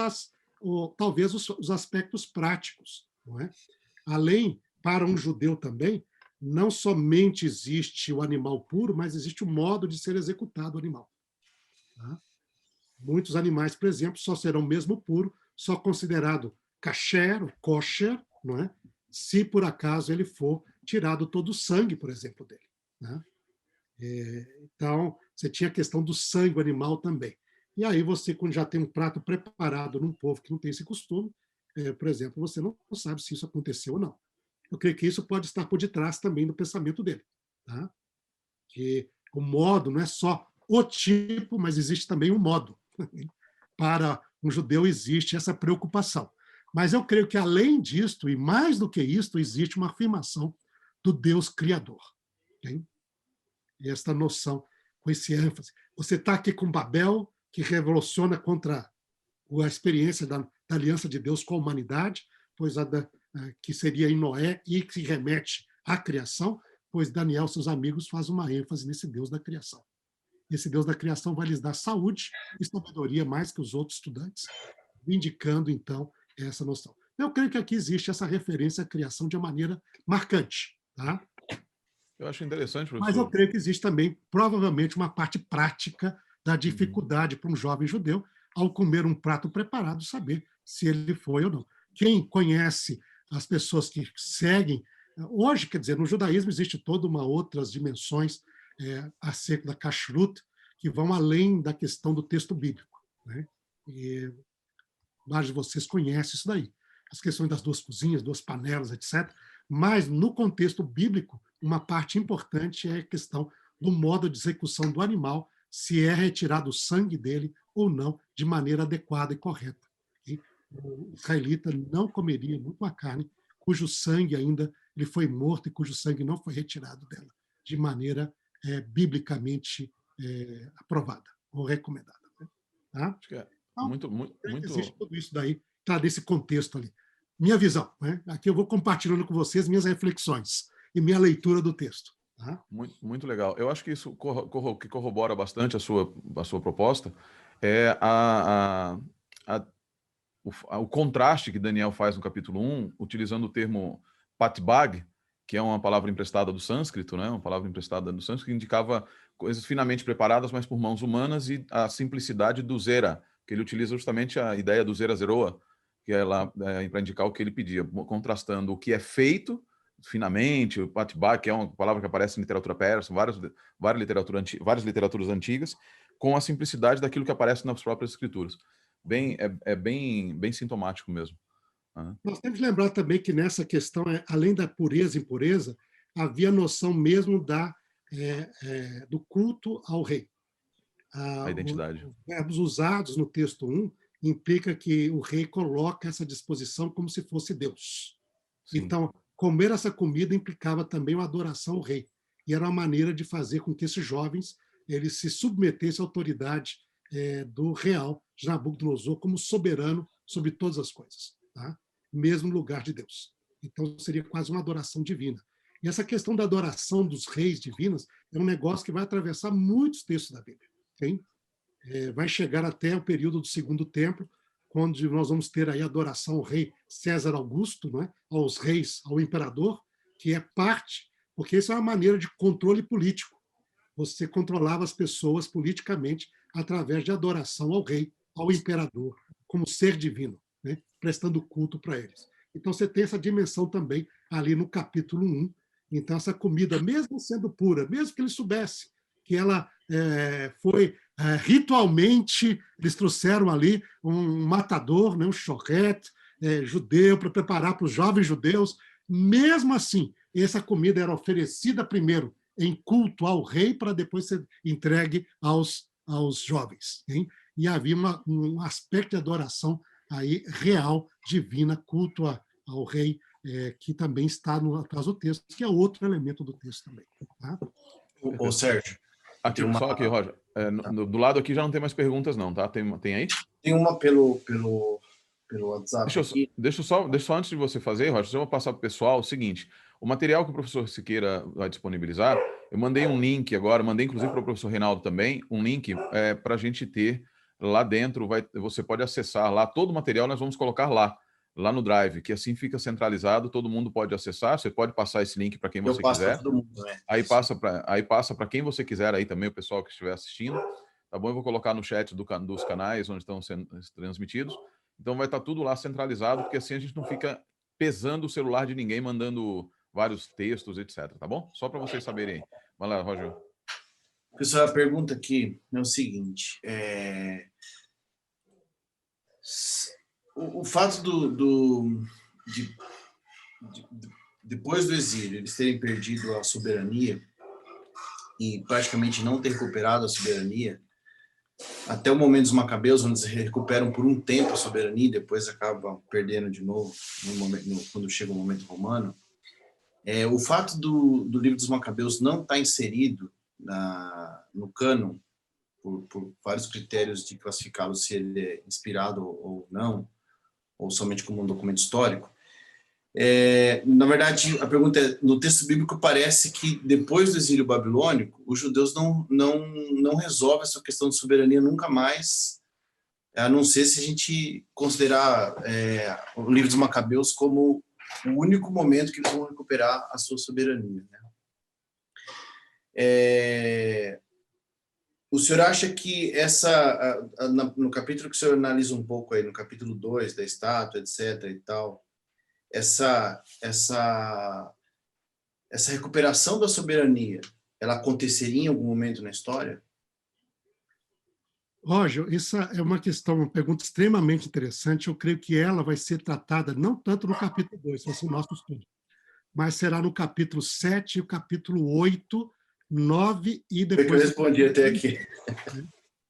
talvez os aspectos práticos, não é? Além, para um judeu também, não somente existe o animal puro, mas existe o modo de ser executado o animal. Tá? Muitos animais, por exemplo, só serão mesmo puro, só considerado kasher, kosher, não é? Se por acaso ele for tirado todo o sangue, por exemplo, dele. Né? Então, você tinha a questão do sangue animal também. E aí você, quando já tem um prato preparado num povo que não tem esse costume, por exemplo, você não sabe se isso aconteceu ou não. Eu creio que isso pode estar por detrás também do pensamento dele. Tá? Que o modo não é só o tipo, mas existe também um modo. Para um judeu existe essa preocupação. Mas eu creio que, além disto, e mais do que isto, existe uma afirmação do Deus Criador. Okay? E esta noção, com esse ênfase. Você está aqui com Babel, que revoluciona contra a experiência da aliança de Deus com a humanidade, pois que seria em Noé e que remete à criação, pois Daniel e seus amigos fazem uma ênfase nesse Deus da criação. Esse Deus da criação vai lhes dar saúde e sabedoria mais que os outros estudantes, indicando, então, essa noção. Eu creio que aqui existe essa referência à criação de uma maneira marcante. Tá? Eu acho interessante, professor. Mas eu creio que existe também, provavelmente, uma parte prática da dificuldade para um jovem judeu, ao comer um prato preparado, saber se ele foi ou não. Quem conhece as pessoas que seguem, hoje, quer dizer, no judaísmo existe toda uma outras dimensões acerca da kashrut, que vão além da questão do texto bíblico. Né? E vários de vocês conhecem isso daí. As questões das duas cozinhas, duas panelas, etc. Mas, no contexto bíblico, uma parte importante é a questão do modo de execução do animal, se é retirado o sangue dele ou não, de maneira adequada e correta. E o israelita não comeria uma carne cujo sangue ainda ele foi morto e cujo sangue não foi retirado dela, de maneira biblicamente aprovada ou recomendada. Tá? Acho que muito. Existe tudo isso daí, está nesse contexto ali. Minha visão. Né? Aqui eu vou compartilhando com vocês minhas reflexões e minha leitura do texto. Tá? Muito legal. Eu acho que isso que corrobora bastante a sua proposta é o contraste que Daniel faz no capítulo 1, utilizando o termo patibag, que é uma palavra emprestada do sânscrito, né? Uma palavra emprestada do sânscrito, que indicava coisas finamente preparadas, mas por mãos humanas, e a simplicidade do zera, que ele utiliza justamente a ideia do zera zeroa, que é lá para indicar o que ele pedia, contrastando o que é feito finamente, o patibag, que é uma palavra que aparece em literatura persa, várias literaturas antigas, com a simplicidade daquilo que aparece nas próprias escrituras. Bem sintomático mesmo. Nós temos que lembrar também que nessa questão, além da pureza e impureza, havia a noção mesmo do culto ao rei. A identidade. Os verbos usados no texto 1 implica que o rei coloca essa disposição como se fosse Deus. Sim. Então, comer essa comida implicava também uma adoração ao rei. E era uma maneira de fazer com que esses jovens eles se submetessem à autoridade do real de Nabucodonosor como soberano sobre todas as coisas. Tá? Mesmo no lugar de Deus. Então, seria quase uma adoração divina. E essa questão da adoração dos reis divinos é um negócio que vai atravessar muitos textos da Bíblia. Okay? Vai chegar até o período do Segundo Templo, quando nós vamos ter aí a adoração ao rei César Augusto, né? Aos reis, ao imperador, que é parte, porque isso é uma maneira de controle político. Você controlava as pessoas politicamente através de adoração ao rei, ao imperador, como ser divino, né? Prestando culto para eles. Então, você tem essa dimensão também ali no capítulo 1. Então, essa comida, mesmo sendo pura, mesmo que ele soubesse que ela foi ritualmente, eles trouxeram ali um matador, né, um chorrete judeu, para preparar para os jovens judeus. Mesmo assim, essa comida era oferecida primeiro em culto ao rei, para depois ser entregue aos jovens. Hein? E havia um aspecto de adoração aí real, divina, culto ao rei, que também está atrás do texto, que é outro elemento do texto também. Tá? Ô, Sérgio. Só aqui, Roger. Do lado aqui já não tem mais perguntas, não, tá? Tem aí? Tem uma pelo WhatsApp. Deixa só antes de você fazer, Roger, eu vou passar para o pessoal o seguinte: o material que o professor Siqueira vai disponibilizar, eu mandei um link agora, mandei inclusive para o professor Reinaldo também, um link para a gente ter lá dentro, você pode acessar lá, todo o material nós vamos colocar lá no Drive, que assim fica centralizado, todo mundo pode acessar, você pode passar esse link para quem você quiser. Todo mundo, né? Aí passa para quem você quiser aí também, o pessoal que estiver assistindo, tá bom? Eu vou colocar no chat dos canais onde estão sendo transmitidos, então vai estar tudo lá centralizado, porque assim a gente não fica pesando o celular de ninguém, mandando vários textos, etc, tá bom? Só para vocês saberem aí. Vai lá, Roger. Pessoal, a pergunta aqui é o seguinte, o fato depois do exílio, eles terem perdido a soberania e praticamente não ter recuperado a soberania, até o momento dos Macabeus, onde eles recuperam por um tempo a soberania e depois acabam perdendo de novo quando chega o momento romano, o fato do livro dos Macabeus não estar inserido no cânon por vários critérios de classificá-lo se ele é inspirado ou não, ou somente como um documento histórico. Na verdade, a pergunta é, no texto bíblico parece que depois do exílio babilônico, os judeus não resolvem essa questão de soberania nunca mais, a não ser se a gente considerar o livro dos Macabeus como o único momento que eles vão recuperar a sua soberania, né? O senhor acha que no capítulo que o senhor analisa um pouco aí, no capítulo 2 da estátua, etc. e tal, essa recuperação da soberania, ela aconteceria em algum momento na história? Roger, essa é uma questão, uma pergunta extremamente interessante. Eu creio que ela vai ser tratada não tanto no capítulo 2, vai ser o nosso estudo, mas será no capítulo 7, o capítulo 8, 9 e depois... Foi que eu respondi até aqui.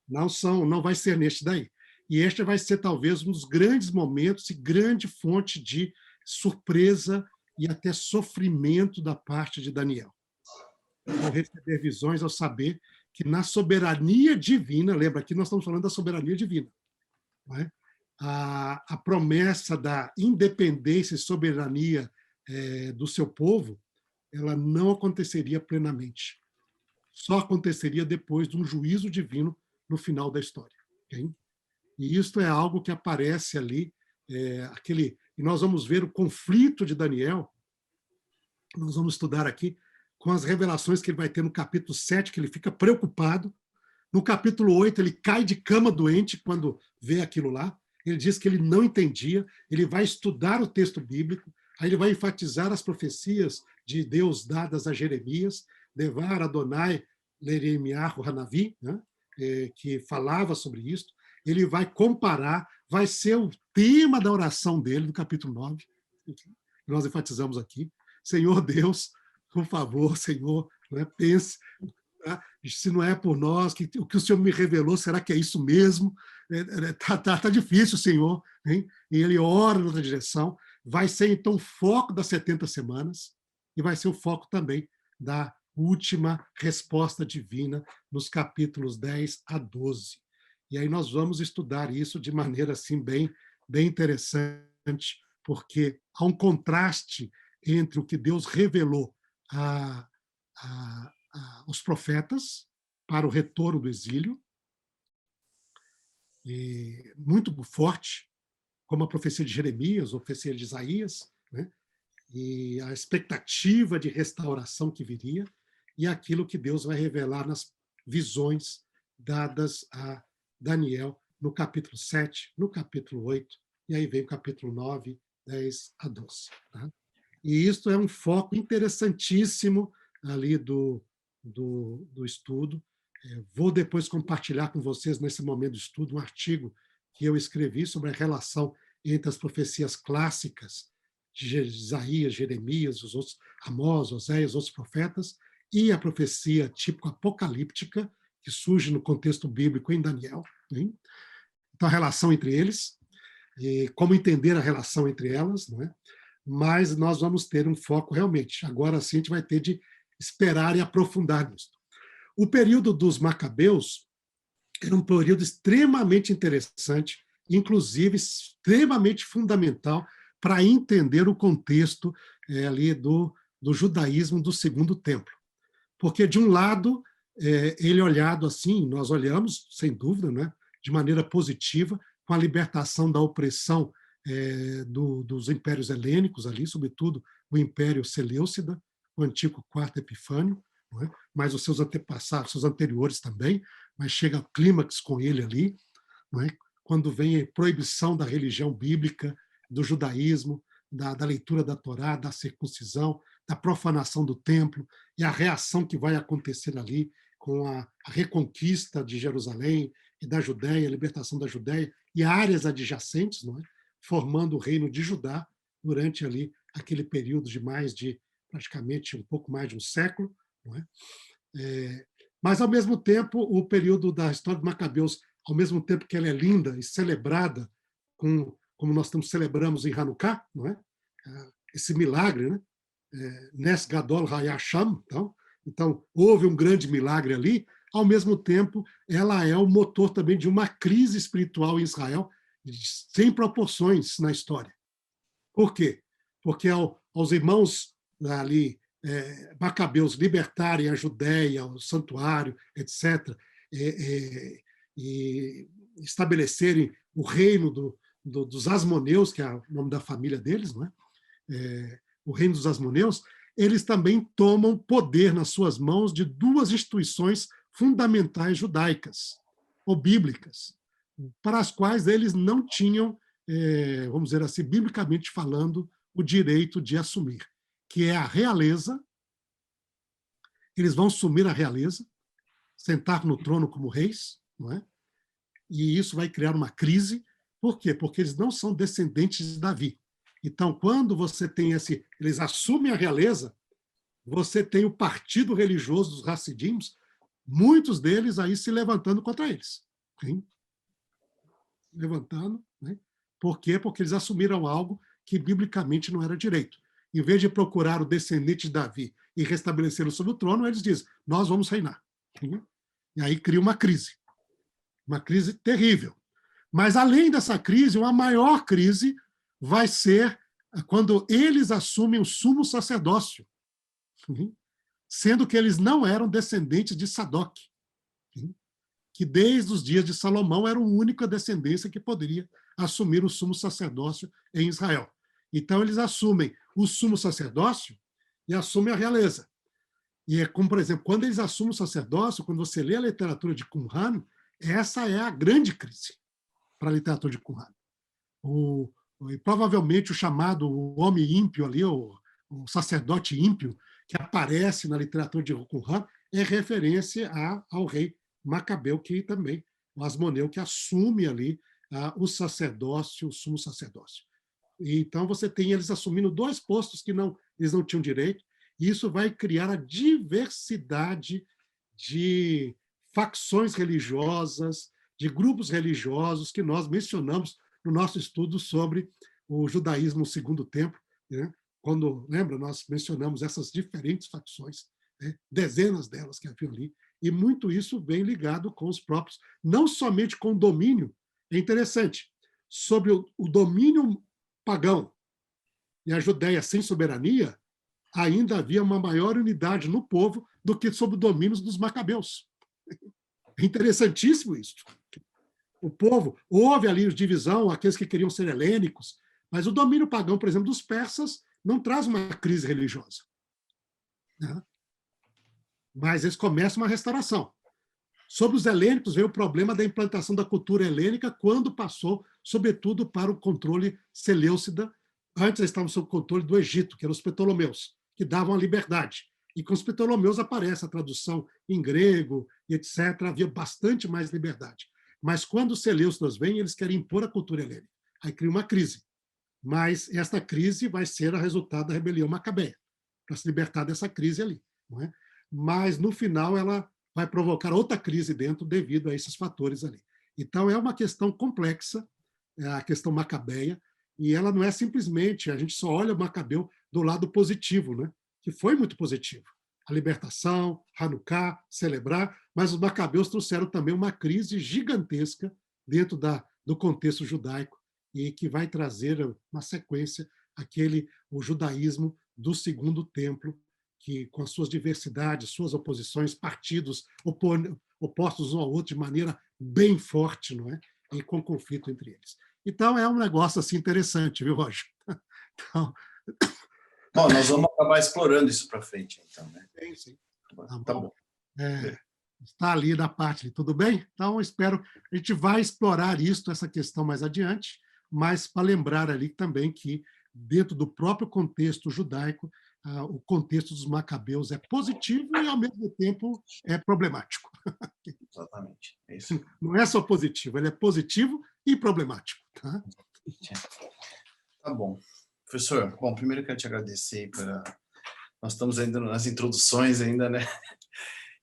Não vai ser neste daí. E este vai ser talvez um dos grandes momentos e grande fonte de surpresa e até sofrimento da parte de Daniel. Ao receber visões, ao saber que na soberania divina, lembra, aqui nós estamos falando da soberania divina, não é? A promessa da independência e soberania do seu povo, ela não aconteceria plenamente. Só aconteceria depois de um juízo divino no final da história. Okay? E isto é algo que aparece ali, e nós vamos ver o conflito de Daniel, nós vamos estudar aqui, com as revelações que ele vai ter no capítulo 7, que ele fica preocupado. No capítulo 8, ele cai de cama doente quando vê aquilo lá. Ele diz que ele não entendia, ele vai estudar o texto bíblico, aí ele vai enfatizar as profecias de Deus dadas a Jeremias, Devar Adonai Leremiahu Hanavi, né, que falava sobre isso. Ele vai comparar, vai ser o tema da oração dele, do capítulo 9, que nós enfatizamos aqui. Senhor Deus, por favor, Senhor, né, pense, tá? Se não é por nós, o que o Senhor me revelou, será que é isso mesmo? Tá difícil, Senhor. Hein? E ele ora na outra direção. Vai ser, então, o foco das 70 semanas e vai ser o foco também da última resposta divina nos capítulos 10 a 12. E aí nós vamos estudar isso de maneira assim bem interessante, porque há um contraste entre o que Deus revelou aos profetas para o retorno do exílio, muito forte, como a profecia de Jeremias, a profecia de Isaías, né? E a expectativa de restauração que viria, e aquilo que Deus vai revelar nas visões dadas a Daniel no capítulo 7, no capítulo 8, e aí vem o capítulo 9, 10 a 12. Tá? E isto é um foco interessantíssimo ali do estudo. Vou depois compartilhar com vocês, nesse momento do estudo, um artigo que eu escrevi sobre a relação entre as profecias clássicas de Isaías, Jeremias, os outros, Amós, Oséias, outros profetas, e a profecia típico apocalíptica, que surge no contexto bíblico em Daniel. Hein? Então, a relação entre eles, e como entender a relação entre elas, não é? Mas nós vamos ter um foco realmente. Agora sim, a gente vai ter de esperar e aprofundar nisso. O período dos Macabeus era um período extremamente interessante, inclusive extremamente fundamental para entender o contexto ali do judaísmo do Segundo Templo. Porque, de um lado, ele olhado assim, nós olhamos, sem dúvida, né, de maneira positiva, com a libertação da opressão dos impérios helênicos ali, sobretudo o Império Seleucida, o antigo Quarto Epifânio, não é? Mas os seus antepassados, seus anteriores também, mas chega ao clímax com ele ali, não é? Quando vem a proibição da religião bíblica, do judaísmo, da leitura da Torá, da circuncisão, da profanação do templo, e a reação que vai acontecer ali com a reconquista de Jerusalém e da Judéia, a libertação da Judéia e áreas adjacentes, não é? Formando o reino de Judá durante ali aquele período de praticamente um pouco mais de um século, não é? Mas, ao mesmo tempo, o período da história de Macabeus, ao mesmo tempo que ela é linda e celebrada, como nós celebramos em Hanukkah, não é? Esse milagre, né? Nes Gadol Hayasham, então houve um grande milagre ali, ao mesmo tempo, ela é o motor também de uma crise espiritual em Israel sem proporções na história. Por quê? Porque aos irmãos ali, macabeus, libertarem a Judéia, o santuário, etc., e estabelecerem o reino dos Asmoneus, que é o nome da família deles, não é? O reino dos Asmoneus, eles também tomam poder nas suas mãos de duas instituições fundamentais judaicas ou bíblicas, para as quais eles não tinham, vamos dizer assim, biblicamente falando, o direito de assumir, que é a realeza. Eles vão assumir a realeza, sentar no trono como reis, não é? E isso vai criar uma crise. Por quê? Porque eles não são descendentes de Davi. Então, quando você tem eles assumem a realeza, você tem o partido religioso dos Hassidims, muitos deles aí se levantando contra eles. Hein? Levantando, né? Por quê? Porque eles assumiram algo que biblicamente não era direito. Em vez de procurar o descendente de Davi e restabelecê-lo sobre o trono, eles dizem, nós vamos reinar. E aí cria uma crise terrível. Mas, além dessa crise, uma maior crise vai ser quando eles assumem o sumo sacerdócio, sendo que eles não eram descendentes de Sadoc, que desde os dias de Salomão era a única descendência que poderia assumir o sumo sacerdócio em Israel. Então, eles assumem o sumo sacerdócio e assumem a realeza. E é como, por exemplo, quando eles assumem o sacerdócio, quando você lê a literatura de Qumran, essa é a grande crise para a literatura de Qumran. E provavelmente o chamado homem ímpio ali, o sacerdote ímpio, que aparece na literatura de Qumran, é referência ao rei Macabeu, que também, o Asmoneu, que assume ali o sacerdócio, o sumo sacerdócio. E então você tem eles assumindo dois postos que eles não tinham direito, e isso vai criar a diversidade de facções religiosas, de grupos religiosos que nós mencionamos no nosso estudo sobre o judaísmo no Segundo Templo, né? Quando, lembra, nós mencionamos essas diferentes facções, né? Dezenas delas que haviam ali, e muito isso vem ligado com os próprios, não somente com o domínio, é interessante, sobre o domínio pagão e a Judéia sem soberania, ainda havia uma maior unidade no povo do que sob o domínio dos macabeus. É interessantíssimo isso. O povo, houve ali divisão, aqueles que queriam ser helênicos, mas o domínio pagão, por exemplo, dos persas, não traz uma crise religiosa. Né? Mas eles começam uma restauração. Sobre os helênicos, veio o problema da implantação da cultura helênica quando passou, sobretudo, para o controle seleucida. Antes eles estavam sob o controle do Egito, que eram os Ptolomeus, que davam a liberdade. E com os Ptolomeus aparece a tradução em grego, e etc. Havia bastante mais liberdade. Mas quando os seleucidas vêm, eles querem impor a cultura helênica. Aí cria uma crise. Mas esta crise vai ser o resultado da rebelião macabeia, para se libertar dessa crise ali. Não é? Mas, no final, ela vai provocar outra crise dentro devido a esses fatores ali. Então, é uma questão complexa, a questão macabeia, e ela não é simplesmente, a gente só olha o Macabeu do lado positivo, né? Que foi muito positivo. A libertação, Hanukkah, celebrar, mas os macabeus trouxeram também uma crise gigantesca dentro do contexto judaico e que vai trazer uma sequência o judaísmo do Segundo Templo, que com as suas diversidades, suas oposições, partidos opostos um ao outro de maneira bem forte, não é? E com conflito entre eles. Então, é um negócio assim interessante, viu, Roger? Então... Bom, nós vamos acabar explorando isso para frente, então, né? Sim. Tá bom. Está ali na parte, tudo bem? Então, espero... A gente vai explorar essa questão mais adiante, mas para lembrar ali também que, dentro do próprio contexto judaico, o contexto dos macabeus é positivo e, ao mesmo tempo, é problemático. Exatamente. É isso. Não é só positivo, ele é positivo e problemático. Tá bom. Professor, bom, primeiro eu quero te agradecer nós estamos ainda nas introduções ainda, né?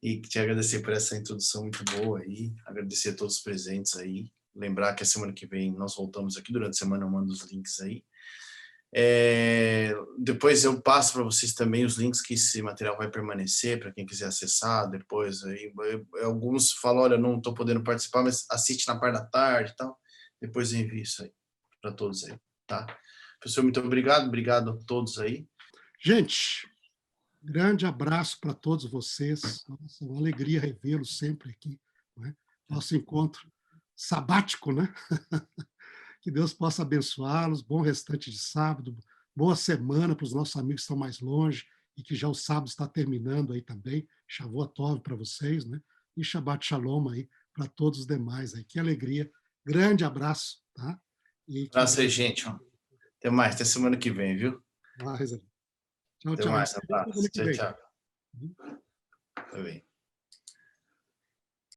E te agradecer por essa introdução muito boa aí, agradecer a todos os presentes aí, lembrar que a semana que vem nós voltamos aqui, durante a semana eu mando os links aí. Depois eu passo para vocês também os links que esse material vai permanecer, para quem quiser acessar depois. Aí, alguns falam, olha, não estou podendo participar, mas assiste na parte da tarde e tal. Depois eu envio isso aí para todos aí, tá? Professor, muito obrigado. Obrigado a todos aí. Gente, grande abraço para todos vocês. Nossa, uma alegria revê-los sempre aqui. Né? Nosso encontro sabático, né? Que Deus possa abençoá-los. Bom restante de sábado. Boa semana para os nossos amigos que estão mais longe e que já o sábado está terminando aí também. Shavuot Tov para vocês, né? E Shabbat Shalom aí para todos os demais aí. Que alegria. Grande abraço, tá? E que Abraço aí, gente. Até mais. Até semana que vem, viu? mais. Tchau, Até tchau. mais. Abraço. Tchau, tchau. Uhum. Tá bem.